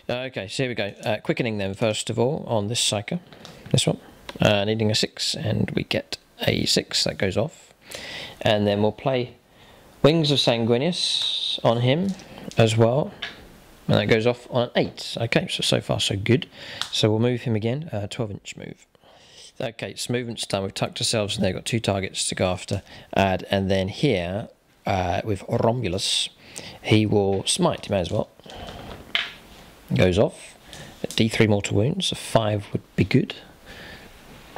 Okay, so here we go. Quickening them first of all on this Psyker, this one. Needing a 6, and we get a 6, that goes off. And then we'll play Wings of Sanguinius on him as well, and that goes off on an 8. Okay, so far so good. So we'll move him again, 12-inch move. Okay, so movement's done. We've tucked ourselves in there, got 2 targets to go after. And then here, with Romulus, he will smite, he may as well. Goes off. D3 mortal wounds, a 5 would be good.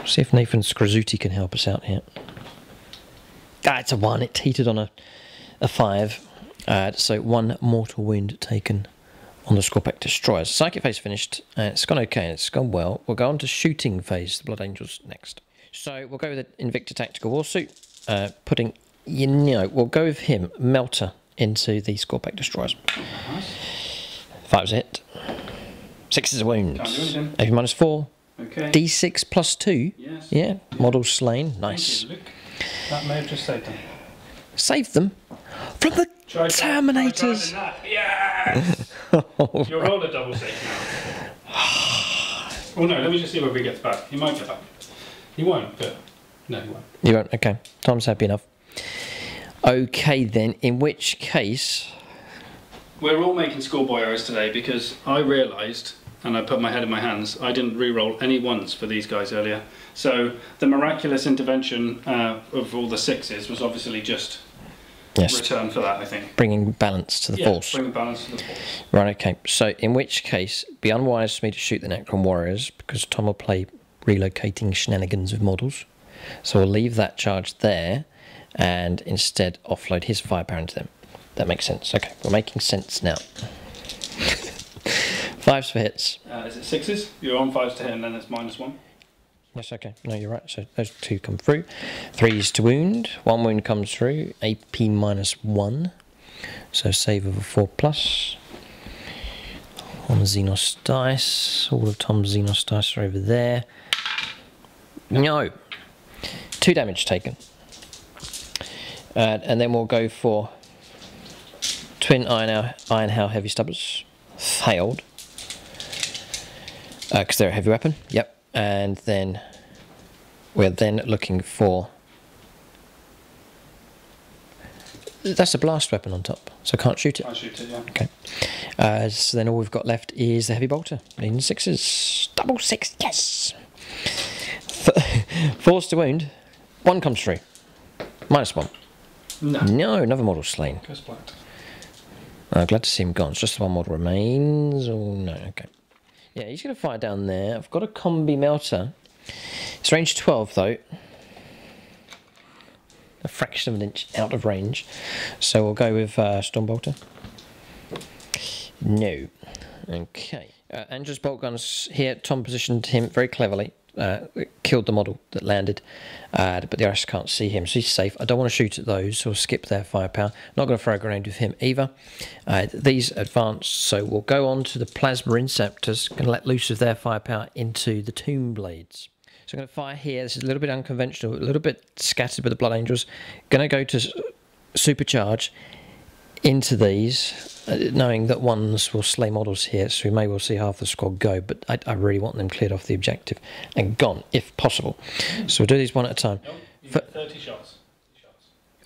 See if Nathan Skrazuti can help us out here. It's a 1, it teetered on a 5. So 1 mortal wound taken on the Scorpec Destroyers. Psychic Phase finished. It's gone okay, it's gone well. We'll go on to Shooting Phase, the Blood Angels next. So we'll go with the Invicta Tactical Warsuit, putting, we'll go with him, Melter, into the Scorpec Destroyers. Nice. 5's a hit. 6 is a wound. Can't do anything. AP -4. Okay. D6 +2. Yes. Yeah, models slain. Nice. Thank you, Luke. That may have just saved them. Saved them from the Terminators. Yes! You'll roll a double save now. Well, no, let me just see whether he gets back. He might get back. He won't, but no, he won't. You won't? Okay. Tom's happy enough. Okay, then, in which case... We're all making schoolboy errors today because I realised, and I put my head in my hands, I didn't re-roll any 1s for these guys earlier. So the miraculous intervention of all the 6s was obviously just return for that, I think. Bringing balance to the force. Bringing balance to the force. Right, okay. So in which case, it'd be unwise for me to shoot the Necron Warriors because Tom will play relocating shenanigans with models. So we'll leave that charge there and instead offload his firepower into them. that makes sense. Okay, we're making sense now. 5s for hits. Is it 6s? You're on 5s to hit and then it's -1. Yes, okay. No, you're right. So those 2 come through. 3s to wound. 1 wound comes through. AP -1. So save of a 4+. On Xenos dice. All of Tom's Xenos dice are over there. No. 2 damage taken. And then we'll go for twin Iron Howl Heavy Stubbers. Failed. Because they're a heavy weapon. Yep. And then we're then looking for... That's a blast weapon on top, so I can't shoot it. Can't shoot it, yeah. Okay. So then all we've got left is the heavy bolter. In 6s. Double 6, yes! 4s to wound. 1 comes through. -1. No. No, another model slain. Go splat. I'm glad to see him gone. It's just the 1 model remains. Oh, no, okay. Yeah, he's going to fire down there. I've got a combi melter. It's range 12, though. A fraction of an inch out of range. So we'll go with Stormbolter. No. Okay. Andrew's bolt guns here. Tom positioned him very cleverly. Killed the model that landed, but the rest can't see him, so he's safe. I don't want to shoot at those, so we'll skip their firepower. Not going to throw a grenade with him either. These advance, so we'll go on to the Plasma Inceptors. Going to let loose of their firepower into the Tomb Blades. So I'm going to fire here. This is a little bit unconventional, a little bit scattered with the Blood Angels. Going to go to supercharge into these, knowing that ones will slay models here, so we may well see half the squad go, but I really want them cleared off the objective and gone, if possible. So we'll do these one at a time. Nope, you get 30 shots.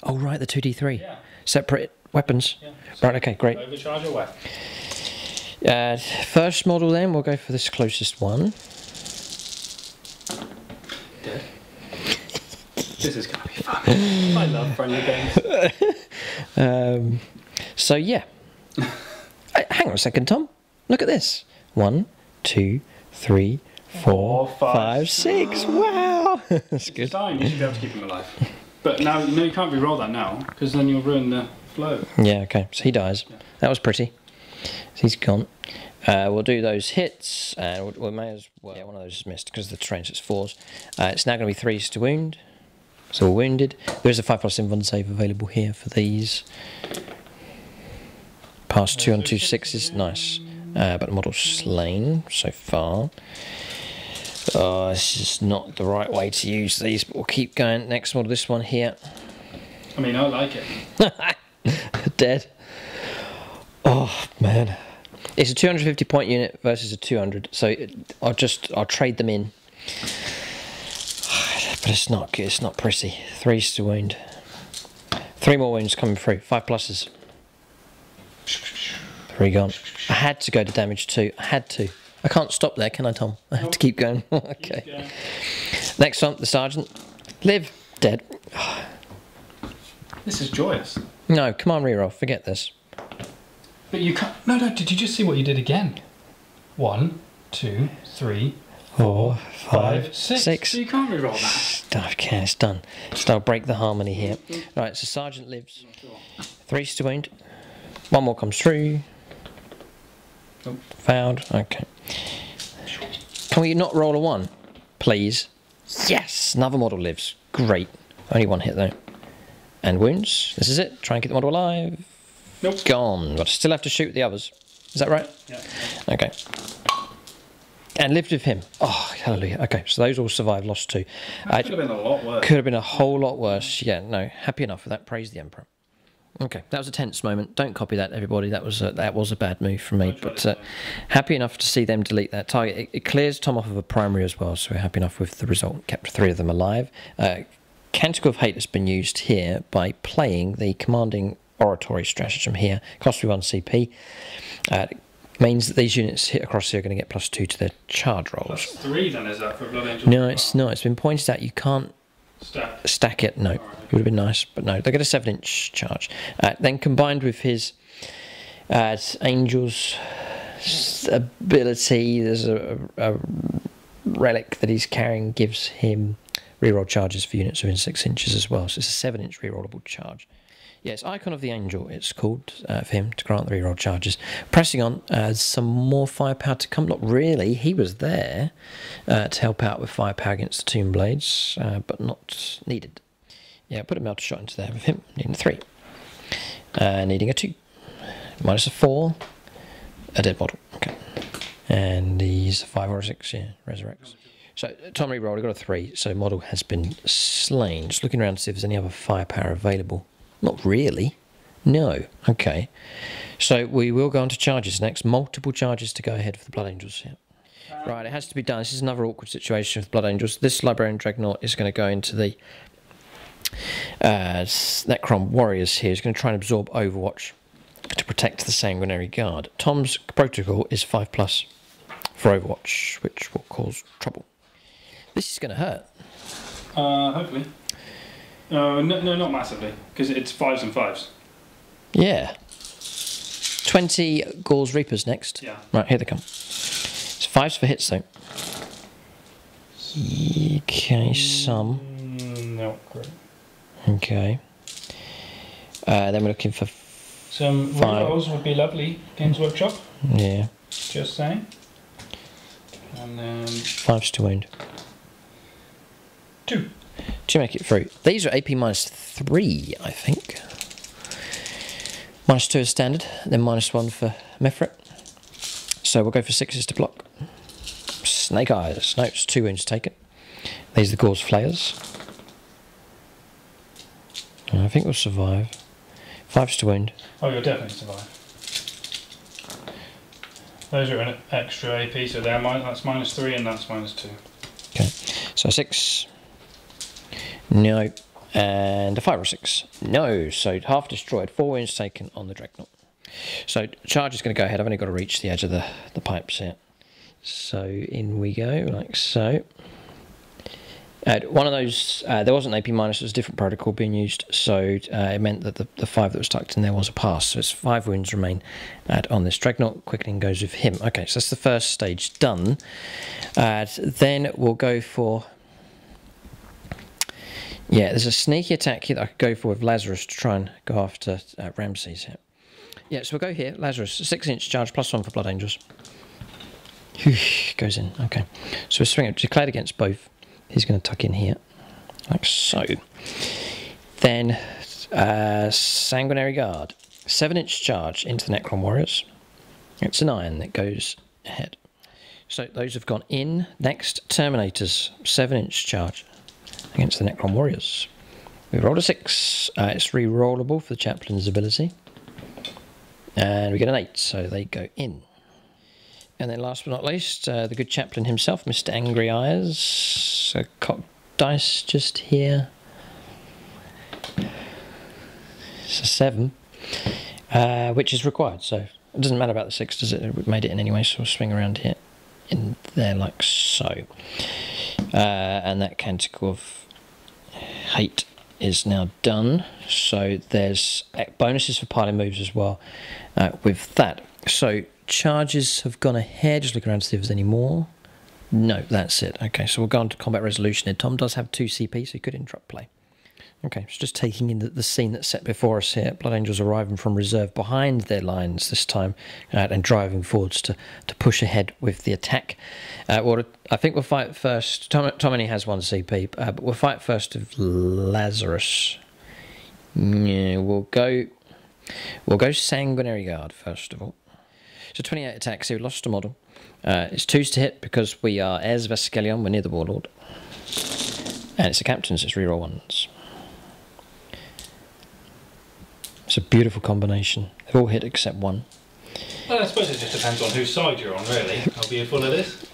Oh, right, the 2d3. Yeah. Separate weapons. Yeah. Right, okay, great. Overcharge away. First model then, we'll go for this closest one. Dead. This is going to be fun. I love friendly games. So yeah, hang on a second, Tom. Look at this. 1, 2, 3, 4, 5, 6. Wow, that's good. It's fine. You should be able to keep him alive. But now, no, you can't re-roll that now because then you'll ruin the flow. Yeah. Okay. So he dies. Yeah. That was pretty. So he's gone. We'll do those hits, and we may as well. Yeah, one of those is missed because of the trains. It's 4s. It's now going to be 3s to wound. So we're wounded. There is a 5+ invuln save available here for these. Past 2 on 2 6s, nice. But the model's slain so far. Oh, this is not the right way to use these, but we'll keep going. Next model, this one here. I mean, I like it. Dead. Oh, man. It's a 250 point unit versus a 200, so I'll trade them in. But it's not good, it's not pretty. 3s to wound. 3 more wounds coming through, 5 pluses. 3 gone. I had to go to damage 2, I had to. I can't stop there, can I, Tom? I have to keep going. Okay. Keep going. Next one, the Sergeant. Live. Dead. This is joyous. No, come on, reroll, forget this. But you can't... No, did you just see what you did again? 1, 2, 3, 4, 5, 6. So you can't re-roll that. I can, it's done. So I'll break the harmony here. Right, so Sergeant lives. 3s to wound. 1 more comes through. Oh. Failed. Okay. Can we not roll a 1, please? Yes! Another model lives. Great. Only 1 hit though. And wounds. This is it. Try and keep the model alive. Nope. Gone. But I still have to shoot the others. Is that right? Yeah. Okay. And lived with him. Oh, hallelujah. Okay, so those all survived, lost 2. That could have been a lot worse. Could have been a whole lot worse. Yeah, no, happy enough with that. Praise the Emperor. Okay, that was a tense moment. Don't copy that, everybody. That was a bad move from me. But happy enough to see them delete that target. It clears Tom off of a primary as well, so we're happy enough with the result. Kept 3 of them alive. Canticle of Hate has been used here by playing the commanding oratory stratagem here. Costs me 1 CP. Means that these units hit across here are going to get +2 to their charge rolls. +3 then, is that for Blood Angel? No, it's not. It's been pointed out you can't stack it. No, it would have been nice, but no. They get a 7-inch charge. Then combined with his Angel's ability, there's a relic that he's carrying gives him reroll charges for units within 6 inches as well. So it's a 7-inch rerollable charge. Yes, Icon of the Angel, it's called, for him to grant the reroll charges. Pressing on, some more firepower to come. Not really, he was there to help out with firepower against the Tomb Blades, but not needed. Yeah, put a melter shot into there with him, needing a 3. Needing a 2. Minus a 4. A dead model, okay. And he's a 5 or a 6, yeah, resurrects. So, time reroll, he got a 3, so model has been slain. Just looking around to see if there's any other firepower available. Not really. No. Okay. So we will go on to charges next. Multiple charges to go ahead for the Blood Angels here. Right, it has to be done. This is another awkward situation with Blood Angels. This Librarian Dreadnought is going to go into the Necron Warriors here. He's going to try and absorb Overwatch to protect the Sanguinary Guard. Tom's protocol is 5+ for Overwatch, which will cause trouble. This is going to hurt. Hopefully. No, not massively, because it's 5s and 5s. Yeah. 20 Gauls Reapers next. Yeah. Right, here they come. It's 5s for hits, though. Okay, some. No, great. Okay. Then we're looking for some rerolls would be lovely. Games Workshop. Yeah. Just saying. And then 5s to wound. 2. To make it through. These are AP -3, I think. -2 is standard, then -1 for Mithrit. So we'll go for 6s to block. Snake Eyes. No, it's 2 wounds taken. These are the Gauls Flayers. I think we'll survive. 5s to wound. Oh, you'll definitely survive. Those are an extra AP, so that's -3 and that's -2. Okay, so 6. No. And a 5 or 6. No. So half destroyed. 4 wounds taken on the Dreadnought. So charge is going to go ahead. I've only got to reach the edge of the pipes here. So in we go, like so. One of those, there wasn't AP minus, it was a different protocol being used, so it meant that the 5 that was tucked in there was a pass. So it's 5 wounds remain on this Dreadnought. Quickening goes with him. Okay, so that's the first stage done. Then we'll go for... Yeah, there's a sneaky attack here that I could go for with Lazarus to try and go after Ramses here. Yeah, so we'll go here. Lazarus, 6-inch charge, +1 for Blood Angels. Goes in, okay. So we're swinging, declared against both. He's going to tuck in here, like so. Then, Sanguinary Guard. 7-inch charge into the Necron Warriors. It's an iron that goes ahead. So those have gone in. Next, Terminators. 7-inch charge against the Necron Warriors. We rolled a 6. It's re-rollable for the Chaplain's ability. And we get an 8, so they go in. And then last but not least, the good Chaplain himself, Mr. Angry Eyes. A cocked dice just here. It's a 7, which is required, so it doesn't matter about the 6, does it? We made it in anyway, so we'll swing around here, in there like so. And that canticle of hate is now done, so there's bonuses for piling moves as well with that. So charges have gone ahead. Just look around to see if there's any more. No, that's it. Okay, so we'll go on to combat resolution here. Tom does have 2 CP, so he could interrupt play. Okay, so just taking in the scene that's set before us here. Blood Angels arriving from reserve behind their lines this time and driving forwards to push ahead with the attack. Well, I think we'll fight first. Tom only has 1 CP, but we'll fight first with Lazarus. Yeah, we'll go Sanguinary Guard first of all. So 28 attacks, so we lost a model. It's 2s to hit because we are heirs of AZKAELLON, we're near the Warlord. And it's a captain, so it's reroll 1s. It's a beautiful combination. They've all hit except 1. Well, I suppose it just depends on whose side you're on, really. How beautiful it is.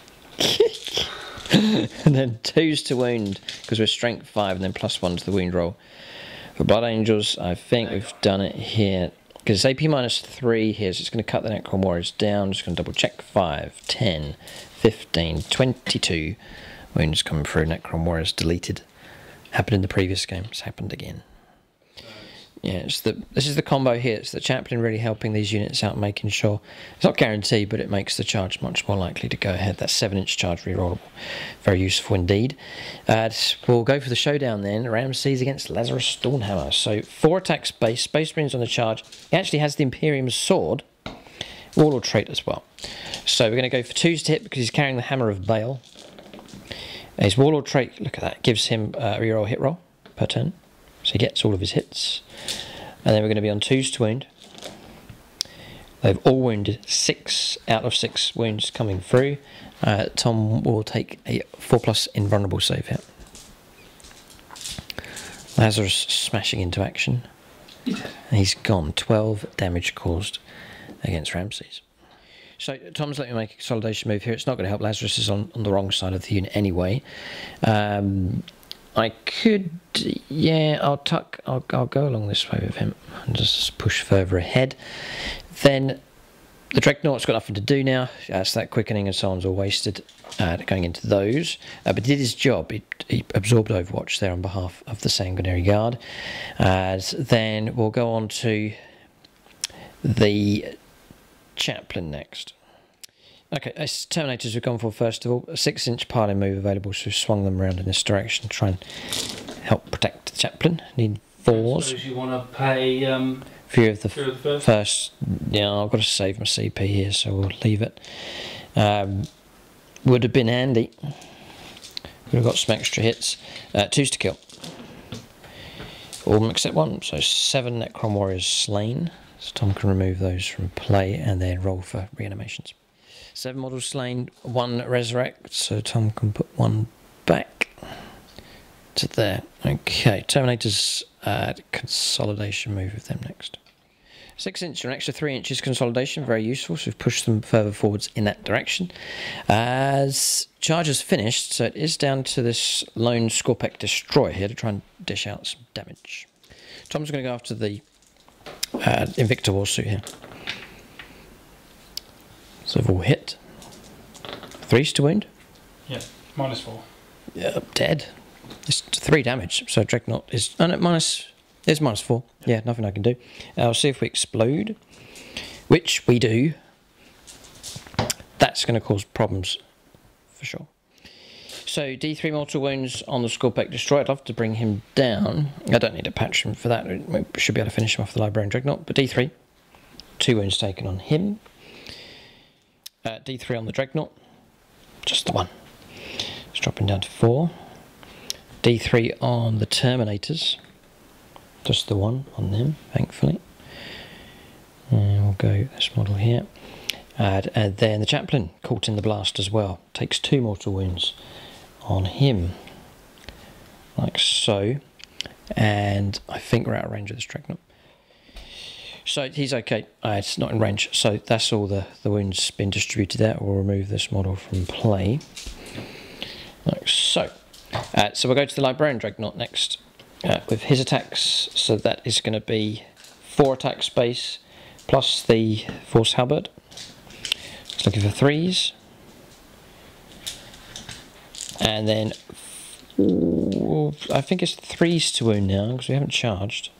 And then 2s to wound, because we're strength 5, and then +1 to the wound roll. For Blood Angels, I think we've done it here. Because it's AP -3 here, so it's going to cut the Necron Warriors down. Just going to double check. 5, 10, 15, 22 wounds coming through. Necron Warriors deleted. Happened in the previous game. It's happened again. Yeah, this is the combo here. It's the chaplain really helping these units out, making sure it's not guaranteed, but it makes the charge much more likely to go ahead. That 7-inch charge rerollable, very useful indeed. We'll go for the showdown then. Ramses against Lazarus Stormhammer. So 4 attacks base, Space Marines on the charge. He actually has the Imperium's sword, Warlord trait as well. So we're going to go for 2s to hit because he's carrying the Hammer of Baal. His Warlord trait, look at that, gives him a reroll hit roll per turn. So he gets all of his hits. And then we're going to be on 2s to wound. They've all wounded, 6 out of 6 wounds coming through. Tom will take a 4+ invulnerable save here. Lazarus smashing into action. He's gone. 12 damage caused against Ramses. So Tom's let me make a consolidation move here. It's not going to help. Lazarus is on the wrong side of the unit anyway. I could, yeah, I'll go along this way with him and just push further ahead. Then the Dreadnought's got nothing to do now. So that quickening and so on's all wasted going into those. But he did his job. He absorbed Overwatch there on behalf of the Sanguinary Guard. Then we'll go on to the Chaplain next. Okay, Terminators we've gone for first of all. A 6-inch piling move available, so we've swung them around in this direction to try and help protect the Chaplain. Need 4s. I suppose you want to pay Fear of the first. Yeah, I've got to save my CP here, so we'll leave it. Would have been handy. Would have got some extra hits. 2s to kill. All except 1, so 7 Necron Warriors slain. So Tom can remove those from play and then roll for reanimations. 7 models slain, 1 resurrect, so Tom can put 1 back to there. Okay, Terminators consolidation move with them next. 6-inch or an extra 3 inches consolidation, very useful, so we've pushed them further forwards in that direction. As charge is finished, so it is down to this lone Scorpec Destroyer here to try and dish out some damage. Tom's going to go after the Invictor Warsuit here. So they've all hit. 3s to wound. Yeah, -4. Yeah, dead. It's 3 damage. So Dreadnought is -4. Yeah, nothing I can do. I'll see if we explode, which we do. That's going to cause problems for sure. So D3 mortal wounds on the Scorpec Destroyer. I'd love to bring him down. I don't need a patch him for that. We should be able to finish him off the Librarian Dreadnought. But D3, 2 wounds taken on him. D3 on the Dreadnought, just the 1. It's dropping down to 4. D3 on the Terminators, just the 1 on them, thankfully. And we'll go this model here. And then the Chaplain, caught in the blast as well, takes 2 mortal wounds on him, like so. And I think we're out of range of this Dreadnought. So he's okay, it's not in range, so that's all the wounds been distributed out. We'll remove this model from play, like so. So we'll go to the Librarian Dreadnought next, with his attacks, so that is going to be 4 attack space, plus the Force Halberd. It's looking for 3s. And then, I think it's 3s to wound now, because we haven't charged.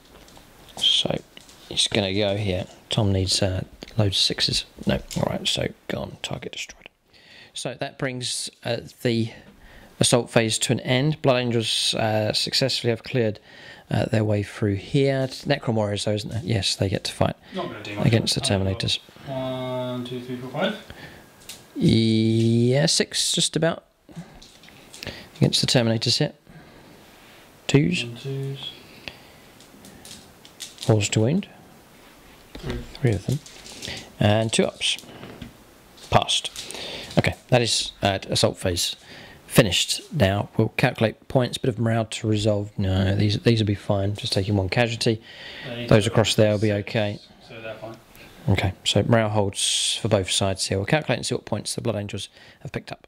So he's going to go here. Tom needs loads of 6s. No, alright, so gone. Target destroyed. So that brings the assault phase to an end. Blood Angels successfully have cleared their way through here. Necron Warriors, though, isn't there? Yes, they get to fight against the Terminators. 1, 2, 3, 4, 5. Yeah, 6 just about. Against the Terminators here. 2s. 2s. 4s to wound. 3 of them. And 2 ups. Passed. Okay, that is assault phase finished. Now we'll calculate points, bit of morale to resolve. No, these will be fine. Just taking 1 casualty. Those across there will be okay. So they're fine. Okay, so morale holds for both sides here. We'll calculate and see what points the Blood Angels have picked up.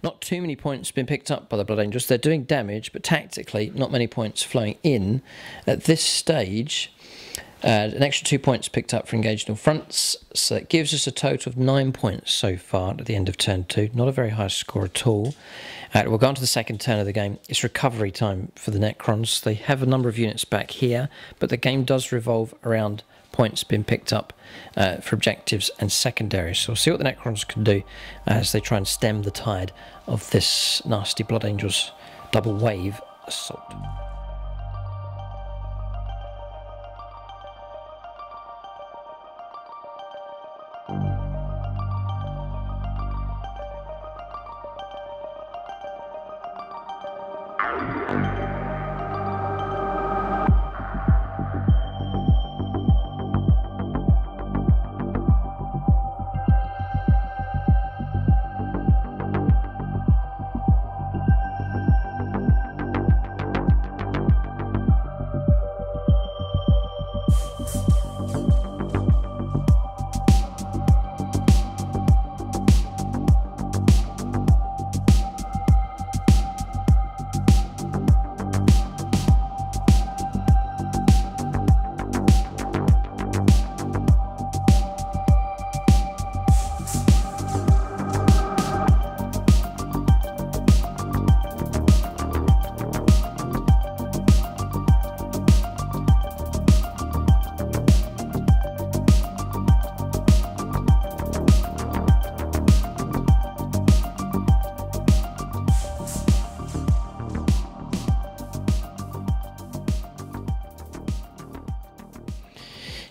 Not too many points been picked up by the Blood Angels. They're doing damage, but tactically not many points flowing in at this stage. An extra 2 points picked up for engaging all fronts, so it gives us a total of 9 points so far at the end of turn 2. Not a very high score at all. We'll go on to the second turn of the game. It's recovery time for the Necrons. They have a number of units back here, but the game does revolve around points being picked up for objectives and secondaries. So we'll see what the Necrons can do as they try and stem the tide of this nasty Blood Angels double wave assault.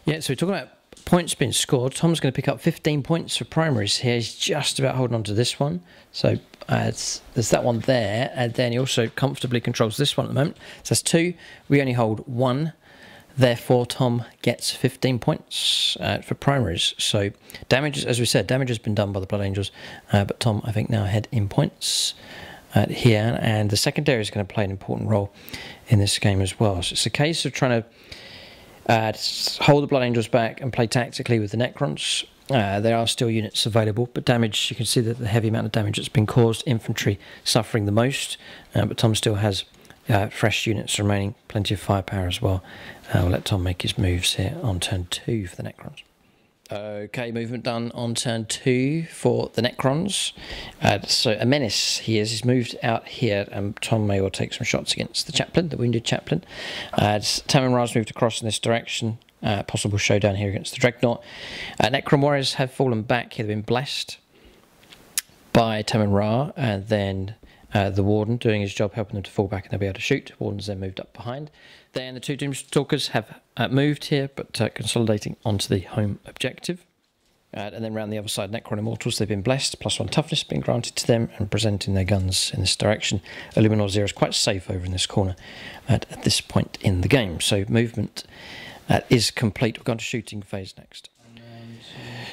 Yeah, so we're talking about points being scored. Tom's going to pick up 15 points for primaries here. He's just about holding on to this one. So there's that one there. And then he also comfortably controls this one at the moment. So that's 2. We only hold 1. Therefore, Tom gets 15 points for primaries. So damage, as we said, damage has been done by the Blood Angels. But Tom, I think, now ahead in points here. And the secondary is going to play an important role in this game as well. So it's a case of trying to hold the Blood Angels back and play tactically with the Necrons. There are still units available, but damage, you can see that the heavy amount of damage that's been caused, infantry suffering the most, but Tom still has fresh units remaining, plenty of firepower as well. We'll let Tom make his moves here on turn 2 for the Necrons. Okay, movement done on turn 2 for the Necrons. So a menace he is. He's moved out here, and Tom may well take some shots against the chaplain, the wounded chaplain. Terminators moved across in this direction. Possible showdown here against the Dreadnought. Necron warriors have fallen back here. They've been blessed by Terminators, and then the Warden doing his job, helping them to fall back and they'll be able to shoot. Warden's then moved up behind. Then the 2 Doomstalkers have moved here, but consolidating onto the home objective. And then round the other side, Necron Immortals, they've been blessed, +1 toughness being granted to them, and presenting their guns in this direction. Illuminor Zero is quite safe over in this corner at this point in the game. So movement is complete. We're going to shooting phase next.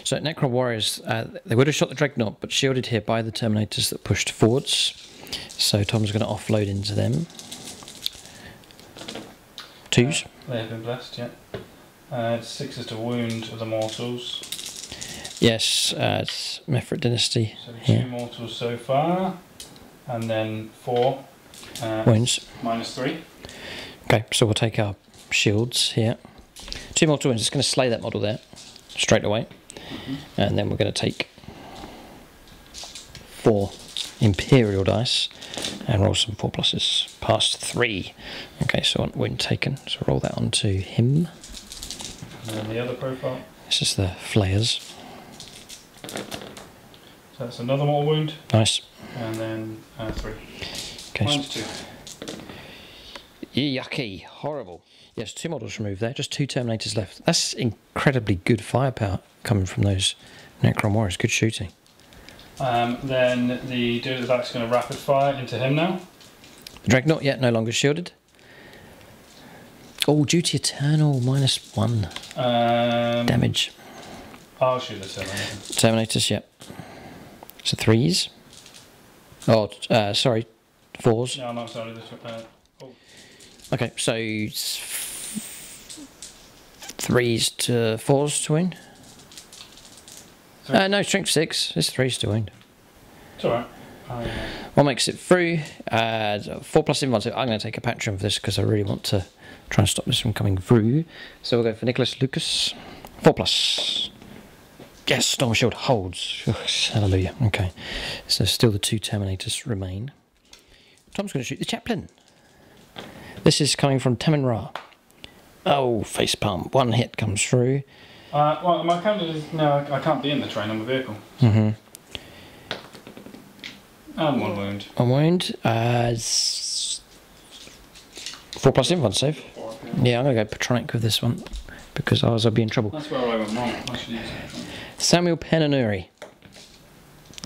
So Necron Warriors, they would have shot the Dreadnought, but shielded here by the Terminators that pushed forwards. So Tom's going to offload into them. 2s. They have been blessed, yeah. 6s to wound of the mortals. Yes, it's Mephrit Dynasty. So 2 mortals so far, and then 4 wounds. -3. Okay, so we'll take our shields here. 2 mortal wounds. It's going to slay that model there straight away, and then we're going to take 4 Imperial dice and roll some 4+s. Past 3. Okay, so 1 wound taken. So roll that onto him. And then the other profile. This is the flayers. So that's another mortal wound. Nice. And then 3. Okay. -2. Yucky. Horrible. Yes, 2 models removed there. Just 2 Terminators left. That's incredibly good firepower coming from those Necron Warriors. Good shooting. Then the dude at the back is going to rapid fire into him now. The Dreadnought yet no longer shielded. Oh, Duty Eternal, -1. Damage. I'll shoot the Terminators, yep. So 3s. Oh, sorry, 4s. No, I'm not sorry. Okay, so 3s to 4s to win. No, strength 6. It's 3s to win. It's alright. Oh, yeah. What makes it through? 4+ invites. I'm going to take a Patreon for this because I really want to try and stop this from coming through. So we'll go for Nicholas Lucas. 4+. Yes, Storm Shield holds. Hallelujah. Okay. So still the 2 Terminators remain. Tom's going to shoot the Chaplain. This is coming from Temin. Oh, facepalm. 1 hit comes through. Well, my counter is... No, I can't be in the train on the vehicle. Mm-hmm. And 1 wound. 1 wound. 4+ invuln save. 4, Yeah, I'm going to go Patronic with this one because otherwise I'll be in trouble. That's where I went wrong. I should use it. Samuel Penanuri.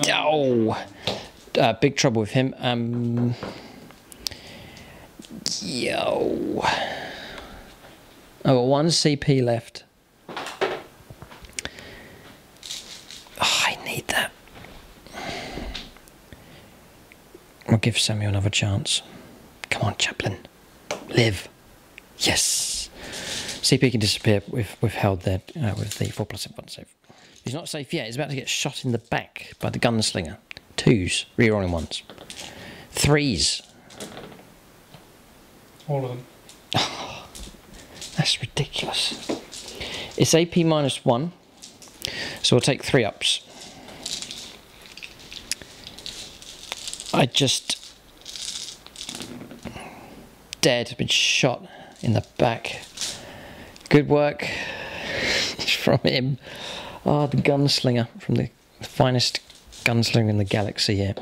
Oh! Big trouble with him. Yo. I've got 1 CP left. Oh, I need that. I'll give Samuel another chance. Come on, Chaplain. Live. Yes. CP can disappear. We've held there with the 4+ invuln save. He's not safe yet. He's about to get shot in the back by the gunslinger. 2s. Rerolling 1s. 3s. All of them. Oh, that's ridiculous. It's AP -1. So we'll take 3 ups. I just... Dead. Been shot in the back. Good work from him. Ah, the gunslinger from the finest gunslinger in the galaxy here.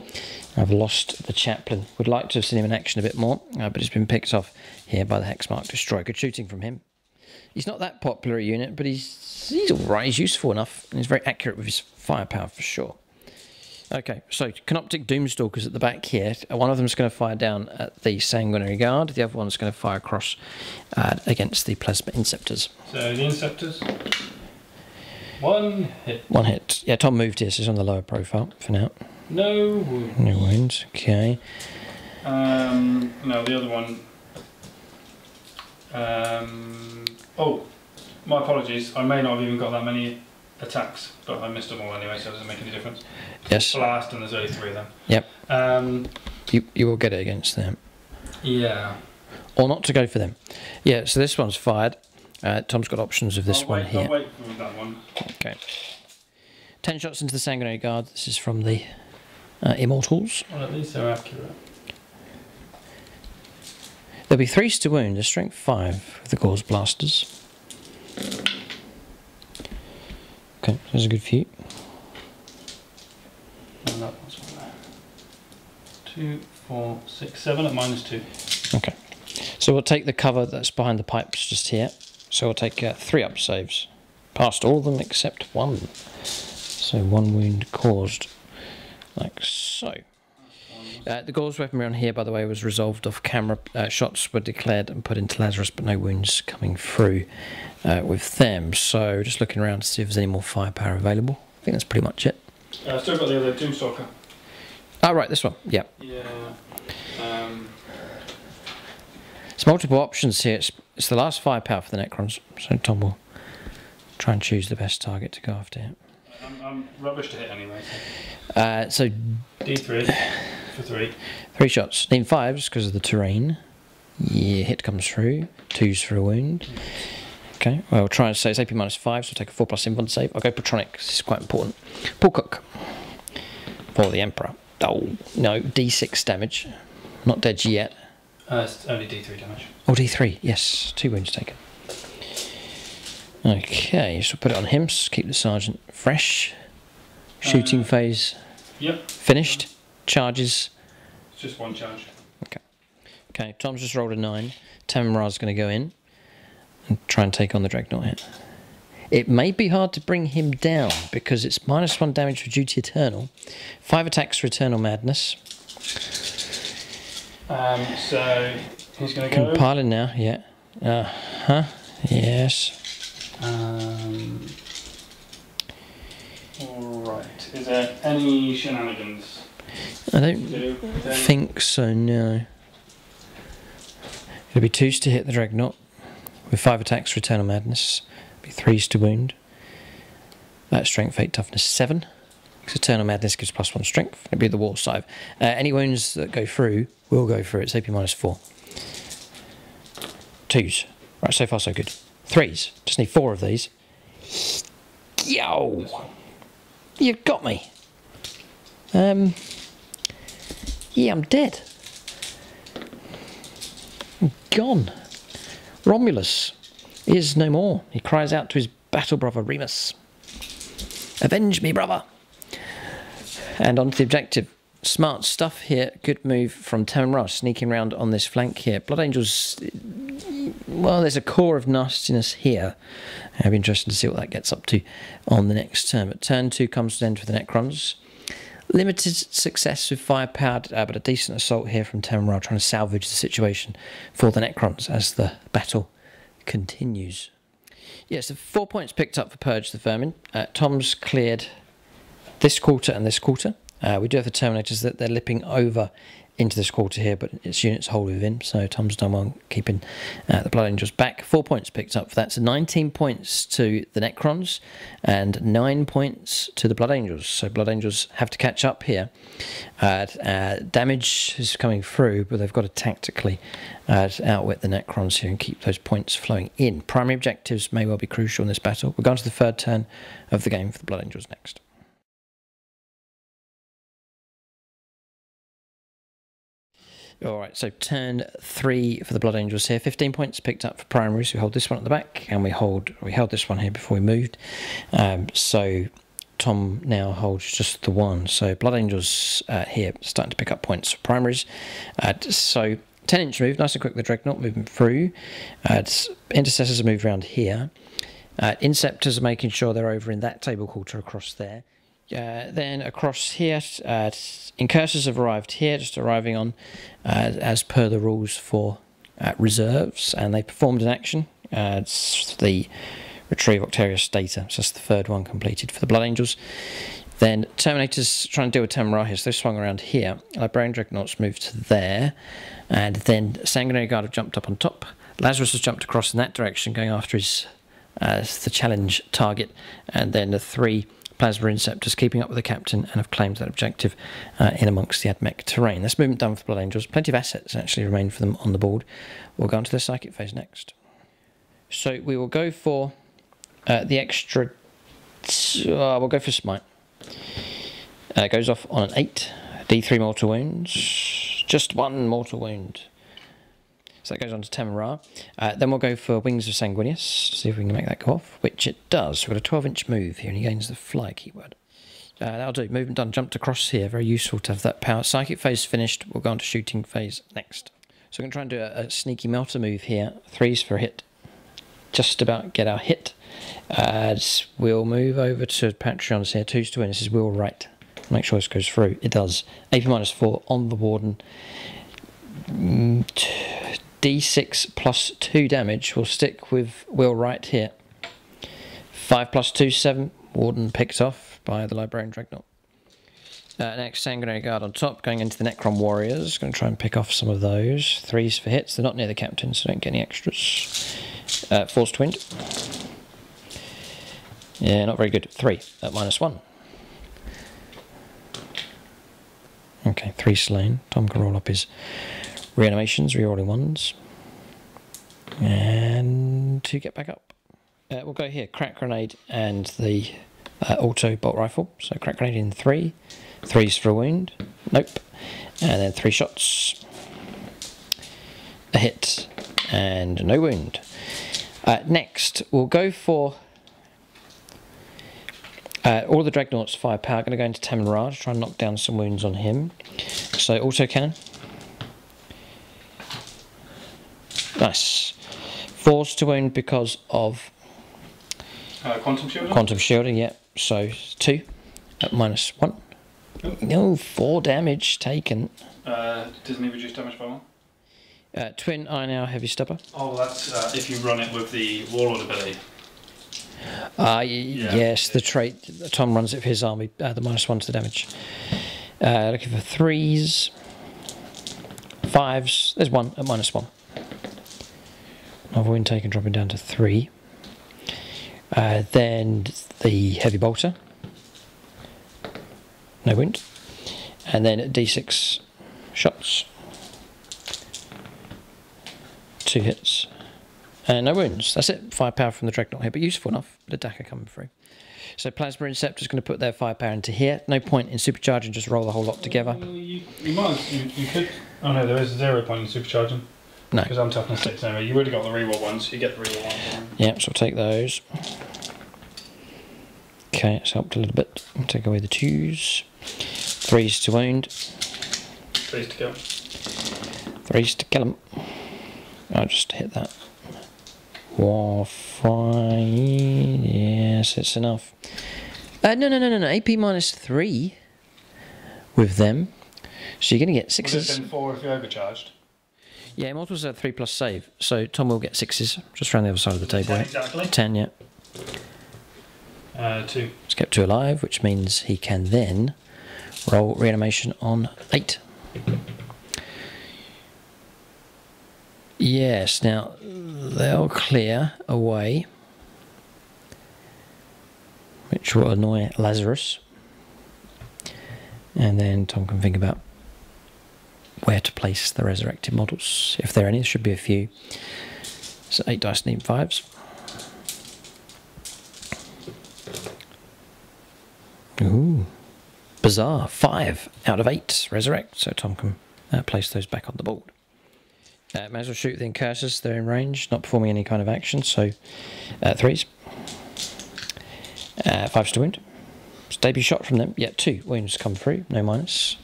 I've lost the Chaplain. Would like to have seen him in action a bit more, but he's been picked off here by the Hexmark Destroyer. Good shooting from him. He's not that popular a unit, but he's alright. He's useful enough, and he's very accurate with his firepower for sure. Okay, so Canoptic Doomstalkers at the back here. One of them's going to fire down at the Sanguinary Guard. The other one's going to fire across against the Plasma Inceptors. So the Inceptors. 1 hit. 1 hit. Yeah, Tom moved here, so he's on the lower profile for now. No wounds. No wounds. Okay. No, the other one. Oh, my apologies. I may not have even got that many attacks, but I missed them all anyway, so it doesn't make any difference. Yes. Blast, and there's only 3 of them. Yep. You will get it against them. Yeah. Or not to go for them. Yeah, so this one's fired. Tom's got options of this one here. I'll wait for that one. Okay. 10 shots into the Sanguinary Guard. This is from the Immortals. Well, at least they're accurate. There'll be 3s to wound. A strength 5 with the Gauze Blasters. Okay, there's a good few. And that one's one there. 2, 4, 6, 7 at -2. Okay. So we'll take the cover that's behind the pipes just here. So we'll take 3 up saves. Passed all of them except 1. So 1 wound caused, like so. The Gauze weaponry on here, by the way, was resolved off camera. Shots were declared and put into Lazarus, but no wounds coming through with them. So just looking around to see if there's any more firepower available. I think that's pretty much it. Still got the other Doomstalker. Oh, right, this one. Yeah. Yeah. It's multiple options here. It's the last firepower for the Necrons, so Tom will try and choose the best target to go after here. I'm rubbish to hit anyway. So D3 for 3. 3 shots. Need 5s because of the terrain. Yeah, hit comes through. 2s for a wound. Okay, well, we'll try and say it's AP -5, so we'll take a 4+ invuln save. I'll go Patronic, this is quite important. Paul Cook for the Emperor. Oh, no, D6 damage. Not dead yet. It's only D3 damage. Oh, D3, yes, 2 wounds taken. Okay, so put it on him, so keep the Sergeant fresh. Shooting phase. Yep. Finished. Charges. It's just 1 charge. Okay. Okay, Tom's just rolled a 9. Teminra's going to go in and try and take on the Dreadnought here. It may be hard to bring him down because it's -1 damage for Duty Eternal. 5 attacks for Eternal Madness. So he's going to go. Compiling now, yeah. Yes. Alright. Is there any shenanigans? I don't think so, no. It'll be 2s to hit the Dreadnought with 5 attacks for Eternal Madness. It'll be 3s to wound. Strength, 8, toughness 7. because Eternal Madness gives +1 strength. It'll be the War Scythe. Any wounds that go through will go through. It's AP -4. 2s. Right, so far so good. 3s. Just need 4 of these. Yo! You've got me. Yeah, I'm dead. I'm gone. Romulus is no more. He cries out to his battle brother Remus. Avenge me, brother. And onto the objective. Smart stuff here. Good move from Terminators, sneaking around on this flank here. Blood Angels, well, there's a core of nastiness here. I'll be interested to see what that gets up to on the next turn. But turn 2 comes to an end for the Necrons. Limited success with firepower, but a decent assault here from Terminators, trying to salvage the situation for the Necrons as the battle continues. Yes, so 4 points picked up for Purge the Vermin. Tom's cleared this quarter and this quarter. We do have the Terminators that they're lipping over into this quarter here, but its units hold within, so Tom's done well keeping the Blood Angels back. 4 points picked up for that, so 19 points to the Necrons and 9 points to the Blood Angels. So Blood Angels have to catch up here. Damage is coming through, but they've got to tactically outwit the Necrons here and keep those points flowing in. Primary objectives may well be crucial in this battle. We're going to the third turn of the game for the Blood Angels next. Alright, so turn 3 for the Blood Angels here. 15 points picked up for primaries. We hold this one at the back, and we held this one here before we moved. So Tom now holds just the one. So Blood Angels here starting to pick up points for primaries. So 10-inch move, nice and quick. The Dreadnought moving through. Intercessors are moved around here. Inceptors are making sure they're over in that table quarter across there. Then across here, Incursors have arrived here, just arriving on as per the rules for reserves, and they performed an action. It's the Retrieve Octarius data, so that's the third one completed for the Blood Angels. Then Terminators trying to deal with Temra here, so they swung around here. Librarian Dreadnoughts moved to there, and then Sanguinary Guard have jumped up on top. Lazarus has jumped across in that direction, going after his the challenge target, and then the 3 Plasma Inceptors keeping up with the captain and have claimed that objective in amongst the Admech terrain. That's movement done for Blood Angels. Plenty of assets actually remain for them on the board. We'll go on to the psychic phase next. So we will go for the extra... we'll go for Smite. Goes off on an 8. D3 mortal wounds. Just 1 mortal wound. So that goes on to Temra. Then we'll go for Wings of Sanguinius, to see if we can make that go off, which it does. We've got a 12-inch move here, and he gains the fly keyword. That'll do. Movement done. Jumped across here. Very useful to have that power. Psychic phase finished. We'll go on to shooting phase next. So we're going to try and do a sneaky melter move here. 3s for a hit. Just about get our hit. We'll move over to Patreons here. 2s to win. This is Will Wright. Make sure this goes through. It does. AP -4 on the Warden. D6 plus 2 damage. We'll stick with Will Wright here. 5 plus 2, 7. Warden picked off by the Librarian Dreadnought. Next, Sanguinary Guard on top, going into the Necron Warriors. Going to try and pick off some of those. 3s for hits. They're not near the captain, so don't get any extras. 4s to wind. Yeah, not very good. 3 at -1. Okay, 3 slain. Tom can roll up his reanimations, rerolling 1s. And to get back up. We'll go here, Crack Grenade and the Auto Bolt Rifle. So Crack Grenade in 3. 3s for a wound. Nope. And then 3 shots. A hit. And no wound. Next, we'll go for all the Dreadnoughts firepower. Going to go into Terminators to try and knock down some wounds on him. So Autocannon. Nice. 4s to wound because of Quantum Shielding? Quantum Shielding, yeah. So 2 at -1. Oh. No, 4 damage taken. Doesn't he reduce damage by 1? Twin Iron Hour Heavy Stubber. Oh, that's if you run it with the Warlord ability. Yes, the trait. Tom runs it for his army, the -1 to the damage. Looking for 3s. 5s. There's 1 at -1. Another wound taken, dropping down to 3. Then the Heavy Bolter. no wound. And then D6 shots. 2 hits. And no wounds. That's it. Firepower from the Dreadnought here, but useful enough. The Dakka coming through. So Plasma Inceptor is going to put their firepower into here. No point in supercharging, just roll the whole lot together. You could. Oh no, there is 0 point in supercharging. No. Because I'm toughness 6 anyway. You would have got the reroll ones. You get the reroll ones. Yeah, so I'll take those. Okay, it's helped a little bit. I'll take away the 2s. 3s to wound. 3s to kill. 3s to kill them. I'll just hit that. War fine. Yes, it's enough. No. AP -3 with them. So you're going to get 6s. Would it have been 4 if you overcharged? Yeah, Immortals are 3+ save. So Tom will get 6s just around the other side of the table. 10 exactly. 10, yeah. 2. He's kept 2 alive, which means he can then roll reanimation on 8. Yes, now they'll clear away, which will annoy Lazarus. And then Tom can think about where to place the resurrected models. If there are any, there should be a few. So 8 dice need 5s. Ooh, bizarre. 5 out of 8 resurrect, so Tom can place those back on the board. May as well shoot the incursors, they're in range, not performing any kind of action, so 3s. 5s to wound. It's debut shot from them, yeah, 2 wounds come through, no minus.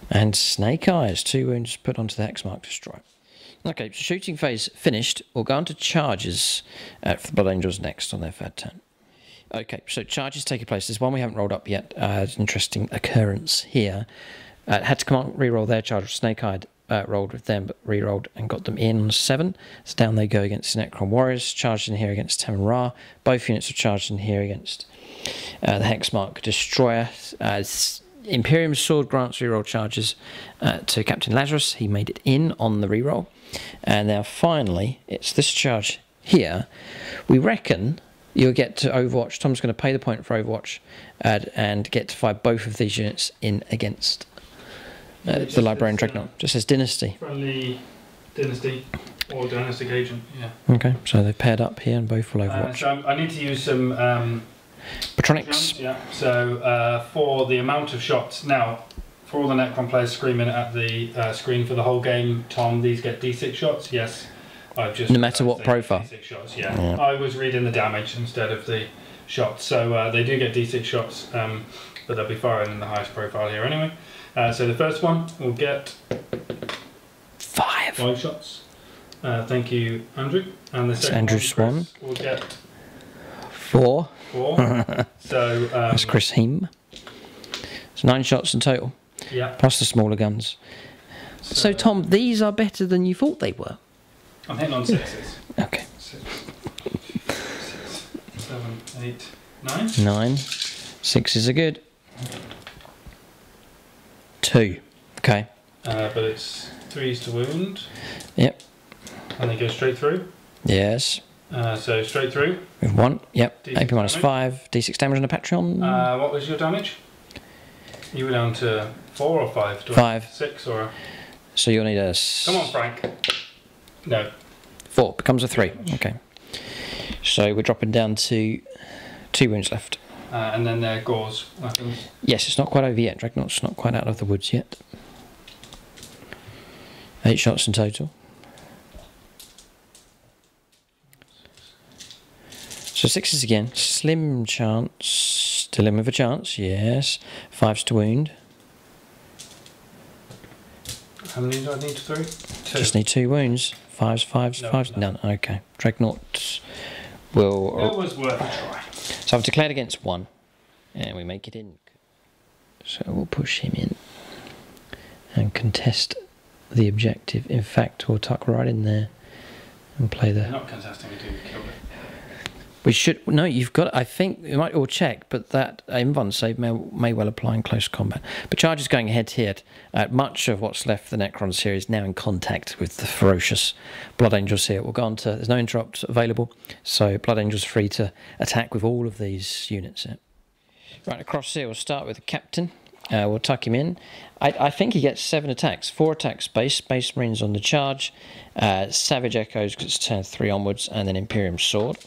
And Snake Eyes, 2 wounds put onto the Hexmark Destroy. Okay, so shooting phase finished. We'll go on to charges for the Blood Angels next on their third turn. Okay, so charges taking place. There's one we haven't rolled up yet. It's an interesting occurrence here. Had to come on, re-roll their charge. Snake Eyed rolled with them, but re-rolled and got them in on 7. So down they go against the Necron Warriors. Charged in here against Tem and Ra. Both units are charged in here against the Hexmark Destroyer. Imperium Sword grants re-roll charges to Captain Lazarus. He made it in on the re-roll. And now finally, it's this charge here. We reckon you'll get to Overwatch. Tom's going to pay the point for Overwatch and get to fire both of these units in against the Librarian Dreadnought. Just says Dynasty. Friendly Dynasty or Dynastic Agent, yeah. Okay, so they've paired up here and both will Overwatch. So I need to use some Patronics. Yeah. So for the amount of shots, now for all the Necron players screaming at the screen for the whole game, Tom, these get D6 shots? Yes. I've just no matter what profile. D6 shots, yeah. I was reading the damage instead of the shots. So they do get D6 shots, but they'll be firing in the highest profile here anyway. So the first one will get 5 shots. Thank you, Andrew. And the second Andrew one, Chris, will get 4. So that's Chris Heem. So 9 shots in total. Yeah. Plus the smaller guns. So Tom, these are better than you thought they were. I'm hitting on 6s. Okay. 6, 7, 8, 9. 9. 6s are good. 2. Okay. But it's 3s to wound. Yep. And they go straight through. Yes. So straight through. With 1. Yep. D6 AP minus damage. 5. D6 damage on a Patreon. What was your damage? You were down to 4 or 5? 5. 6 or? So you'll need a... Come on, Frank. No. 4. Becomes a 3. Okay. So we're dropping down to 2 wounds left. And then their gauze weapons. Yes, it's not quite over yet. Dreadnought's not quite out of the woods yet. 8 shots in total. So 6s again. Slim chance. Still in with a chance. Yes. 5s to wound. How many do I need? 3? 2. Just need 2 wounds. 5s, 5s, No, 5s. no. None. Okay. Dreadnought will... It was worth a try. So I've declared against 1. And we make it in. So we'll push him in. And contest the objective. In fact, we'll tuck right in there. And play the... They're not contesting until you kill it. We should... No, you've got... I think we might all check, but that invuln save may well apply in close combat. But charge is going ahead here. Much of what's left of the Necrons here is now in contact with the ferocious Blood Angels here. We'll go on to... There's no interrupt available, so Blood Angels free to attack with all of these units here. Right, across here we'll start with the captain. We'll tuck him in. I think he gets 7 attacks. 4 attacks base, Space Marines on the charge, Savage Echoes because it's turn 3 onwards, and then Imperium Sword.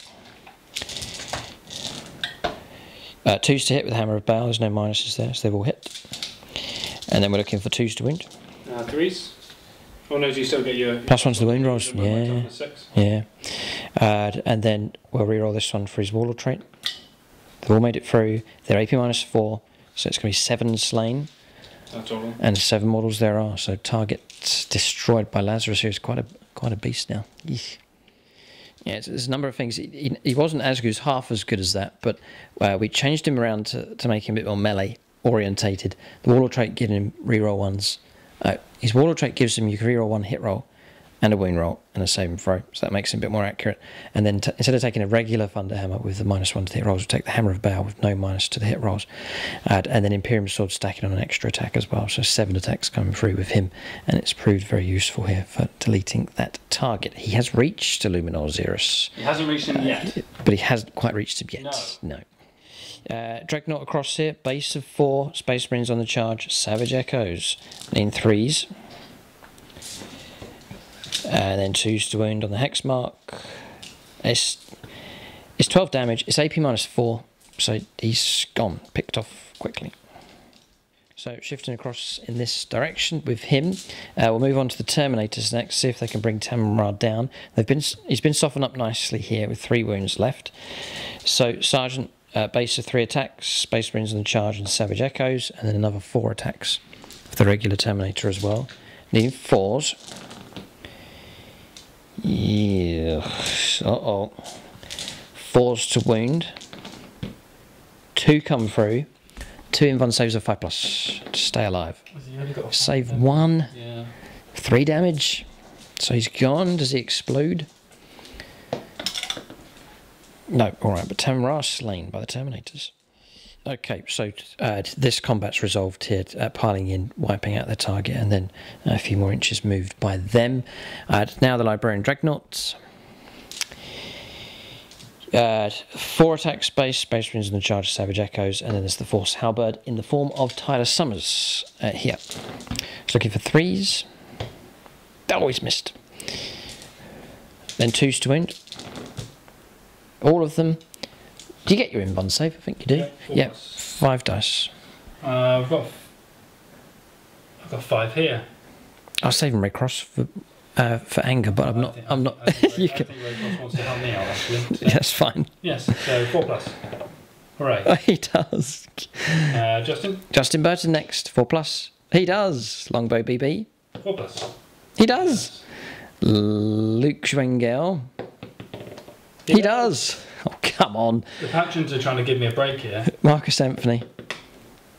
2s to hit with Hammer of Baal, there's no minuses there, so they've all hit. And then we're looking for 2s to wound. 3s? Oh no, do you still get your... +1 to the wound rolls, yeah. Yeah. And then we'll reroll this one for his Warlord trait. They've all made it through. They're AP -4, so it's going to be 7 slain. That's all. And 7 models there are, so target destroyed by Lazarus here is quite a beast now. Eesh. Yeah, there's a number of things. He wasn't as good, as half as good as that, but we changed him around to make him a bit more melee orientated. The Warlord trait giving him reroll 1s. His Warlord trait gives him, you can reroll 1 hit roll and a wound roll and a save and throw, so that makes him a bit more accurate. And then instead of taking a regular Thunderhammer with the -1 to the hit rolls, we'll take the Hammer of Baal with no minus to the hit rolls. And then Imperium Sword stacking on an extra attack as well, so 7 attacks coming through with him, and it's proved very useful here for deleting that target. He has reached Illuminor Xerus. He hasn't reached him yet. But he hasn't quite reached him yet. No. Dreadnought across here, base of 4, Space Marines on the charge, Savage Echoes, in 3s. And then 2s to wound on the hex mark. It's 12 damage, it's AP -4, so he's gone, picked off quickly. So shifting across in this direction with him, we'll move on to the Terminators next, see if they can bring Tamara down. He's been softened up nicely here with 3 wounds left. So Sergeant, base of 3 attacks, Space Marines on the charge and Savage Echoes, and then another 4 attacks with the regular Terminator as well. Needing 4s. Yeah. 4s to wound. 2 come through. 2 invuln saves of 5+ to stay alive. Save 1. Yeah. 3 damage. So he's gone. Does he explode? No, alright, but Tamara slain by the Terminators. Okay, so this combat's resolved here, piling in, wiping out their target, and then a few more inches moved by them. Now the Librarian Dreadnoughts. 4 attack Space Marines in the charge, Savage Echoes, and then there's the Force Halberd in the form of Tyler Summers here. So looking for 3s. Oh, he's missed. Then 2s to wound. All of them. Do you get your invuln save? I think you do. Yeah, 5 dice. I've got 5 here. I'll save him Red Cross for anger, but I'm not. You can. I think Red Cross wants to help me out actually. So. That's fine. Yes, so 4+. Hooray. Oh, he does. Justin Burton next. 4+. He does. Longbow BB. 4+. He does. Luke Schwengel. He does. Oh, come on. The patrons are trying to give me a break here. Marcus Anthony.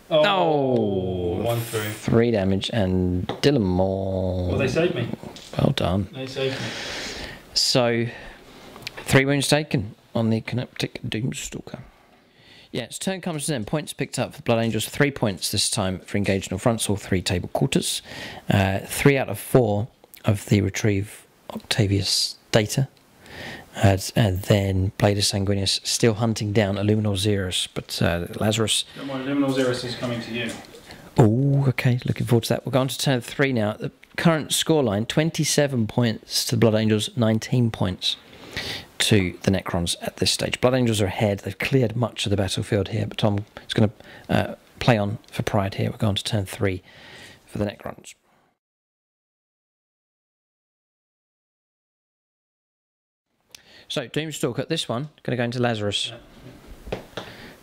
Oh, 1 through. 3 damage, and Dylan Moore. Well, they saved me. Well done. They saved me. So, 3 wounds taken on the Canoptic Doomstalker. Yeah, its turn comes to them. Points picked up for the Blood Angels. 3 points this time for engaging on fronts, or 3 table quarters. 3 out of 4 of the retrieve Octavius data. And then Blade of Sanguinius still hunting down Illuminor Xerus, but Lazarus... Don't worry, Illuminor Xerus is coming to you. Oh, okay, looking forward to that. We'll go on to turn 3 now. The current scoreline, 27 points to the Blood Angels, 19 points to the Necrons at this stage. Blood Angels are ahead. They've cleared much of the battlefield here, but Tom is going to play on for pride here. We're going to turn 3 for the Necrons. So, Doomstalker, this one, going to go into Lazarus. Yeah.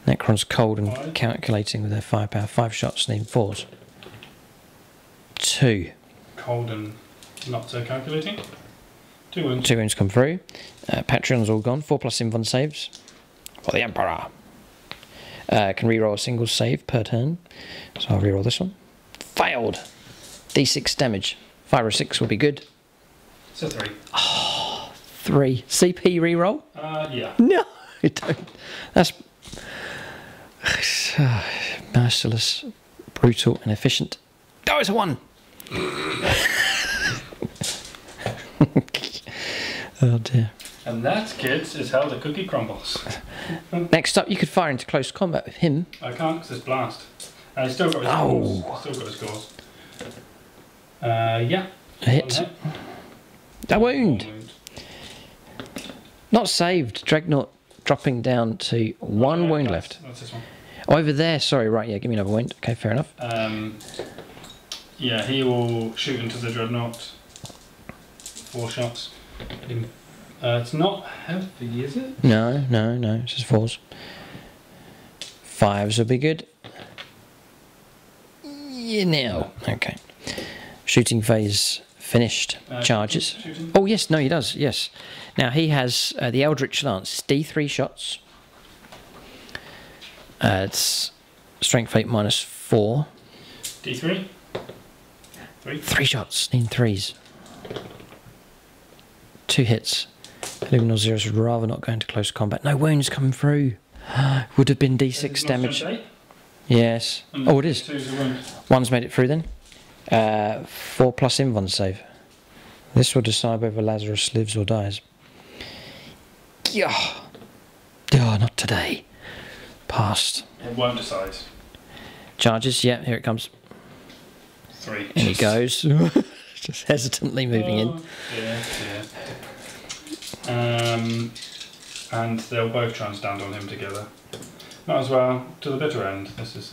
Necron's cold and calculating with their firepower. 5 shots, needing 4s. 2. Cold and not so calculating. 2 wounds. 2 wounds come through. Patreon's all gone. 4+ invuln saves for the Emperor. Can reroll a single save per turn. So I'll reroll this one. Failed. D6 damage. 5 or 6 will be good. So 3. 3. CP reroll? Yeah. No, you don't. That's merciless, brutal, and efficient. Oh, it's a 1. Oh dear. And that, kids, is how the cookie crumbles. Next up, you could fire into close combat with him. I can't because it's blast. And he's still got his scores. Still got his scores. Yeah. A hit. A wound. Not saved. Dreadnought dropping down to one wound left. What's this one? Oh, over there. Sorry, right. Yeah, give me another wound. Okay, fair enough. Yeah, he will shoot into the Dreadnought. 4 shots. It's not heavy, is it? No, no, no. It's just 4s. 5s would be good. Yeah, now. Okay. Shooting phase finished. Charges. Shooting? Oh, yes. No, he does. Yes. Now, he has the Eldritch Lance. D3 shots. It's Strength 8 -4. D3? 3 shots. Need 3s. 2 hits. Luminal Zeros would rather not go into close combat. No wounds coming through. Would have been D6 damage. Yes. Oh, it is. One's made it through then. 4 plus Invon save. This will decide whether Lazarus lives or dies. Yeah. Oh, not today. Passed. It won't decide. Charges. Yeah, here it comes. 3. And he goes. Just hesitantly moving in. Yeah, yeah. And they'll both try and stand on him together. Might as well to the bitter end. This is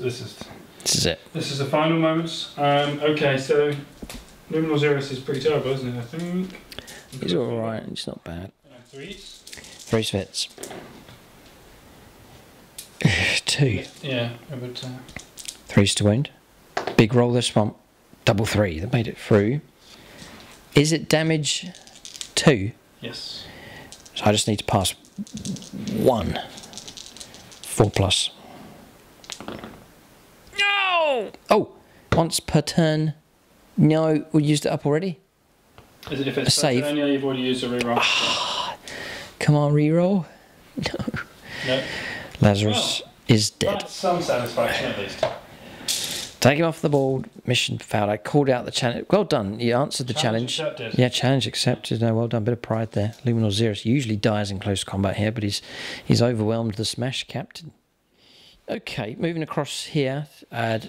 it. This is the final moments. Okay, so Luminal Zeros is pretty terrible, isn't it? I think. He's all right. It's not bad. 3s. 3 fits. 2. Yeah, but 3s to wound. Big roll this one. Double 3. That made it through. Is it damage 2? yes. So I just need to pass 1. 4 plus. No! Oh! Once per turn. No, we used it up already. Is it if it's a save? Yeah, you've already used a reroll. Come on, reroll. No. No. Lazarus is dead. That's some satisfaction at least. Take him off the board. Mission failed. I called out the challenge. Well done. You answered the challenge. Accepted. Yeah, challenge accepted. No, well done. Bit of pride there. Luminal Zeros usually dies in close combat here, but he's overwhelmed the Smash Captain. Okay, moving across here,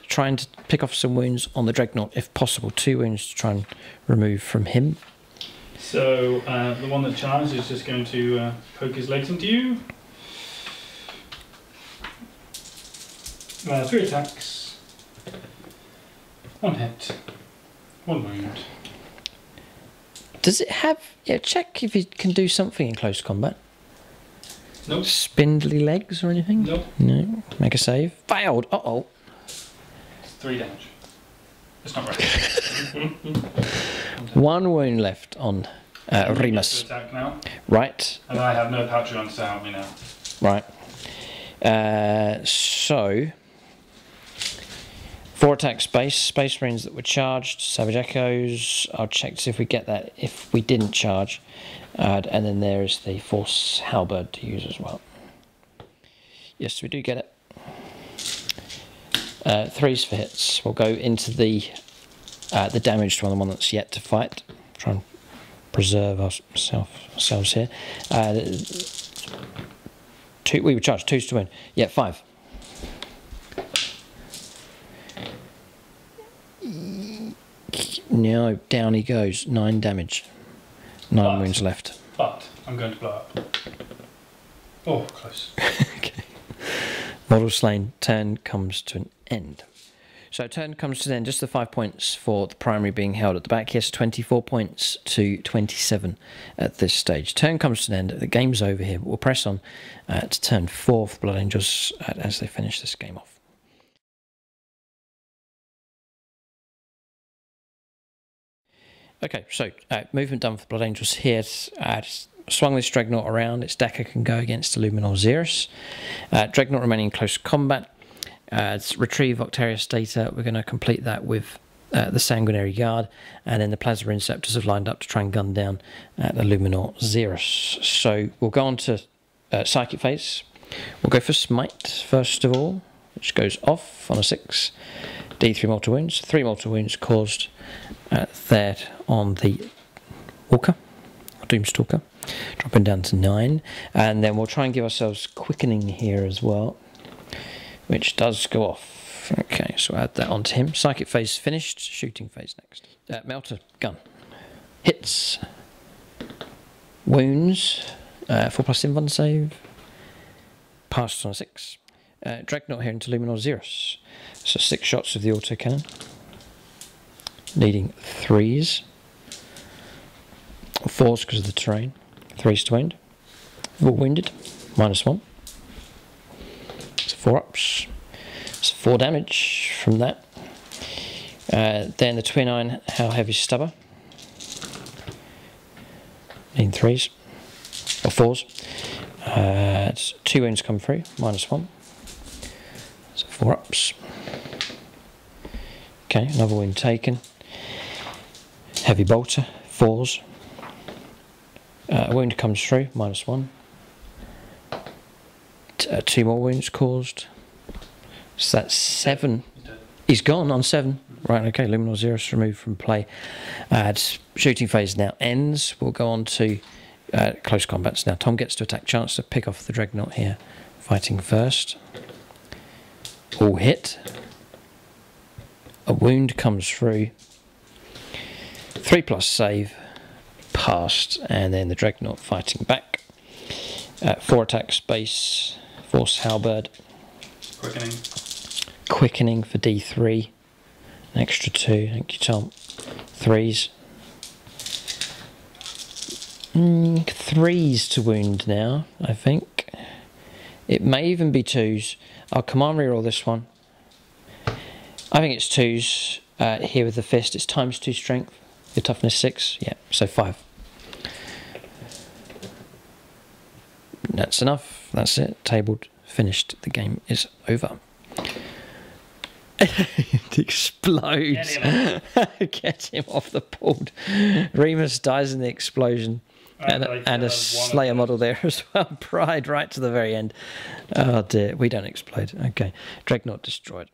trying to pick off some wounds on the Dreadnought if possible. 2 wounds to try and remove from him. So the one that charged is just going to poke his legs into you. 3 attacks. 1 hit. 1 wound. Does it have... Yeah, check if it can do something in close combat. Nope. Spindly legs or anything? Nope. No. Make a save. Failed. Uh-oh. It's 3 damage. It's not right. 1 wound left on Remus. Attack now. Right. And I have no Patreons to help me now. Right. So... 4 attack Space Marines that were charged, Savage Echoes. I'll check to see if we get that if we didn't charge. And then there is the Force Halberd to use as well. Yes, we do get it. 3s for hits. We'll go into the damaged one, the one that's yet to fight. Try and preserve ourselves here. 2. We were charged 2s to win. Yeah, 5. No, down he goes. 9 damage. 9 wounds left. But I'm going to blow up. Oh, close. Okay. Model slain. Turn comes to an end. So turn comes to an end. Just the 5 points for the primary being held at the back. Yes, 24 points to 27 at this stage. Turn comes to an end. The game's over here. But we'll press on to turn 4 for the Blood Angels as they finish this game off. Okay, so movement done for the Blood Angels here. Swung this Dreadnought around. Its decker can go against the Luminal Zeros. Dreadnought remaining in close combat. Retrieve Octarius data. We're going to complete that with the Sanguinary Guard. And then the Plasma Inceptors have lined up to try and gun down the Luminal Zeros. So we'll go on to Psychic Phase. We'll go for Smite first of all, which goes off on a 6. D3 mortal wounds. 3 mortal wounds caused there on the Walker, Doomstalker. dropping down to 9. And then we'll try and give ourselves quickening here as well, which does go off. Okay, so add that onto him. Psychic phase finished, shooting phase next. Melter gun. Hits. Wounds. 4+ invuln save. Passed on a 6. Dreadnought here into Luminor Xeros. So 6 shots of the autocannon. Needing 3s. 4s because of the terrain. 3s to wound. All wounded. -1. So 4 ups. So 4 damage from that. Then the twin iron, how heavy stubber. Needing 3s. Or 4s. 2 wounds come through. -1. So 4 ups. Okay, another wound taken. Heavy bolter, 4s. A wound comes through, -1. 2 more wounds caused. So that's 7. He's gone on 7. Right, okay, Luminor Xeros removed from play. Shooting phase now ends. We'll go on to close combats. Now Tom gets to attack, chance to pick off the Dreadnought here. Fighting first. All hit. A wound comes through. 3+ save. Passed. And then the Dreadnought fighting back. 4 attacks base. Force halberd. Quickening. Quickening for D3. An extra 2. Thank you, Tom. 3s. 3s to wound now, I think. It may even be 2s. I'll command reroll this one. I think it's 2s here with the fist. It's ×2 strength. Your toughness 6. Yeah, so 5. That's enough. That's it. Tabled. Finished. The game is over. It explodes. Get him off the board. Remus dies in the explosion. And a Slayer model there as well. Pride right to the very end. Oh dear, we don't explode. Okay, Dreadnought destroyed.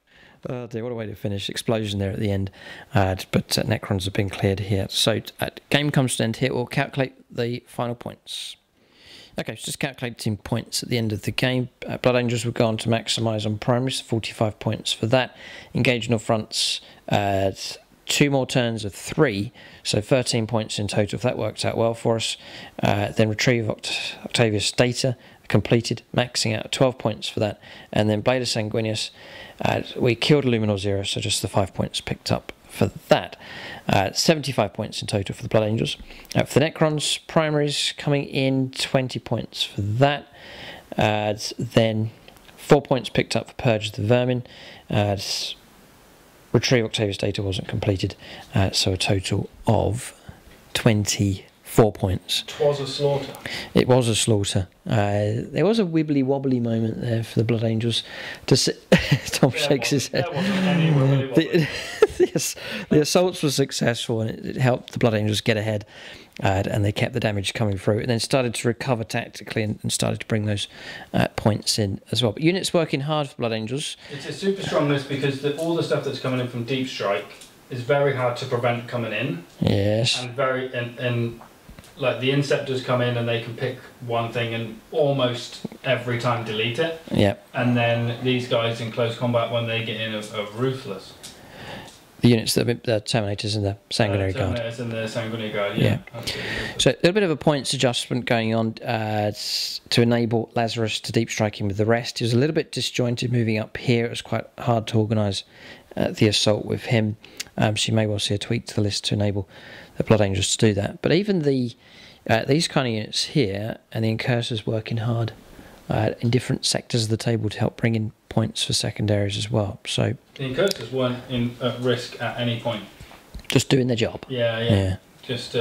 Oh dear, what a way to finish. Explosion there at the end. But Necrons have been cleared here. So game comes to an end here. We'll calculate the final points. Okay, so just calculating points at the end of the game. Blood Angels will go on to maximise on primaries, 45 points for that. Engage on fronts, 2 more turns of 3, so 13 points in total. If that works out well for us. Then Retrieve Octavius data completed, maxing out 12 points for that. And then Blade of Sanguinius, we killed Luminor Xeros, so just the 5 points picked up for that. 75 points in total for the Blood Angels. For the Necrons, primaries coming in 20 points for that. Then 4 points picked up for Purge of the Vermin. Retrieve Octavius data wasn't completed, so a total of 24 points. It was a slaughter. It was a slaughter. There was a wibbly wobbly moment there for the Blood Angels. Tom shakes his head. There wasn't any wibbly wobbly. The assaults were successful, and it helped the Blood Angels get ahead, and they kept the damage coming through, and then started to recover tactically and started to bring those points in as well. But units working hard for Blood Angels. It's a super strong list because all the stuff that's coming in from Deep Strike is very hard to prevent coming in. Yes. And like the Inceptors come in and they can pick one thing and almost every time delete it. Yeah. And then these guys in close combat, when they get in, are ruthless. The units, the Terminators and the Sanguinary Guard. Terminators and the Sanguinary Guard, yeah. So a little bit of a points adjustment going on to enable Lazarus to deep striking with the rest. He was a little bit disjointed moving up here. It was quite hard to organise the assault with him. So you may well see a tweak to the list to enable the Blood Angels to do that. But even these kind of units here and the Incursors working hard in different sectors of the table to help bring in points for secondaries as well. So the Incursors weren't at risk at any point. Just doing their job. Yeah. Just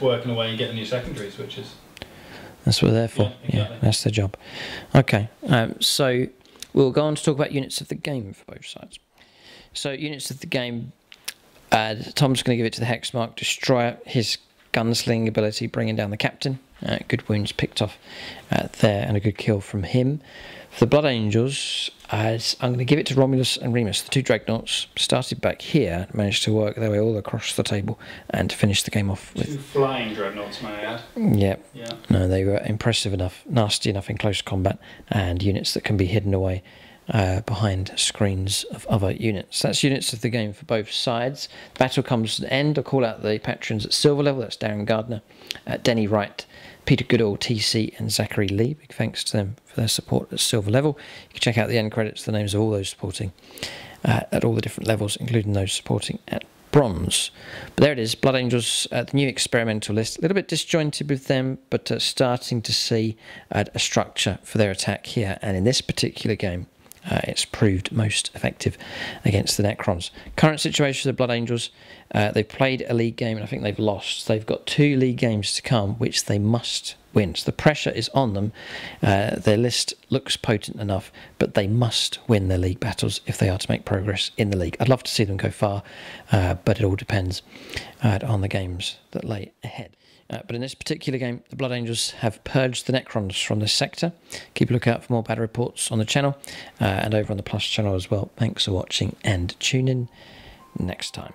working away and getting your secondaries, which is... That's what they're there for. Yeah, exactly. Yeah, that's their job. Okay, so we'll go on to talk about units of the game for both sides. So units of the game, Tom's going to give it to the Hexmark Destroyer. His gunsling ability, bringing down the captain. Good wounds picked off there and a good kill from him. The Blood Angels, as I'm going to give it to Romulus and Remus, the two Dreadnoughts, started back here, managed to work their way all across the table and to finish the game off with... 2 flying Dreadnoughts, may I add? Yeah. No, they were impressive enough, nasty enough in close combat, and units that can be hidden away behind screens of other units. That's units of the game for both sides. The battle comes to an end. I'll call out the patrons at silver level. That's Darren Gardner, Denny Wright, Peter Goodall, TC and Zachary Lee. Big thanks to them for their support at silver level. You can check out the end credits, the names of all those supporting at all the different levels, including those supporting at bronze. But there it is, Blood Angels, the new experimental list. A little bit disjointed with them, but starting to see a structure for their attack here. And in this particular game, it's proved most effective against the Necrons. Current situation for the Blood Angels, they've played a league game and I think they've lost. They've got 2 league games to come, which they must win. So the pressure is on them. Their list looks potent enough, but they must win their league battles if they are to make progress in the league. I'd love to see them go far, but it all depends on the games that lay ahead. But in this particular game, the Blood Angels have purged the Necrons from this sector. Keep a lookout for more battle reports on the channel and over on the Plus channel as well. Thanks for watching and tune in next time.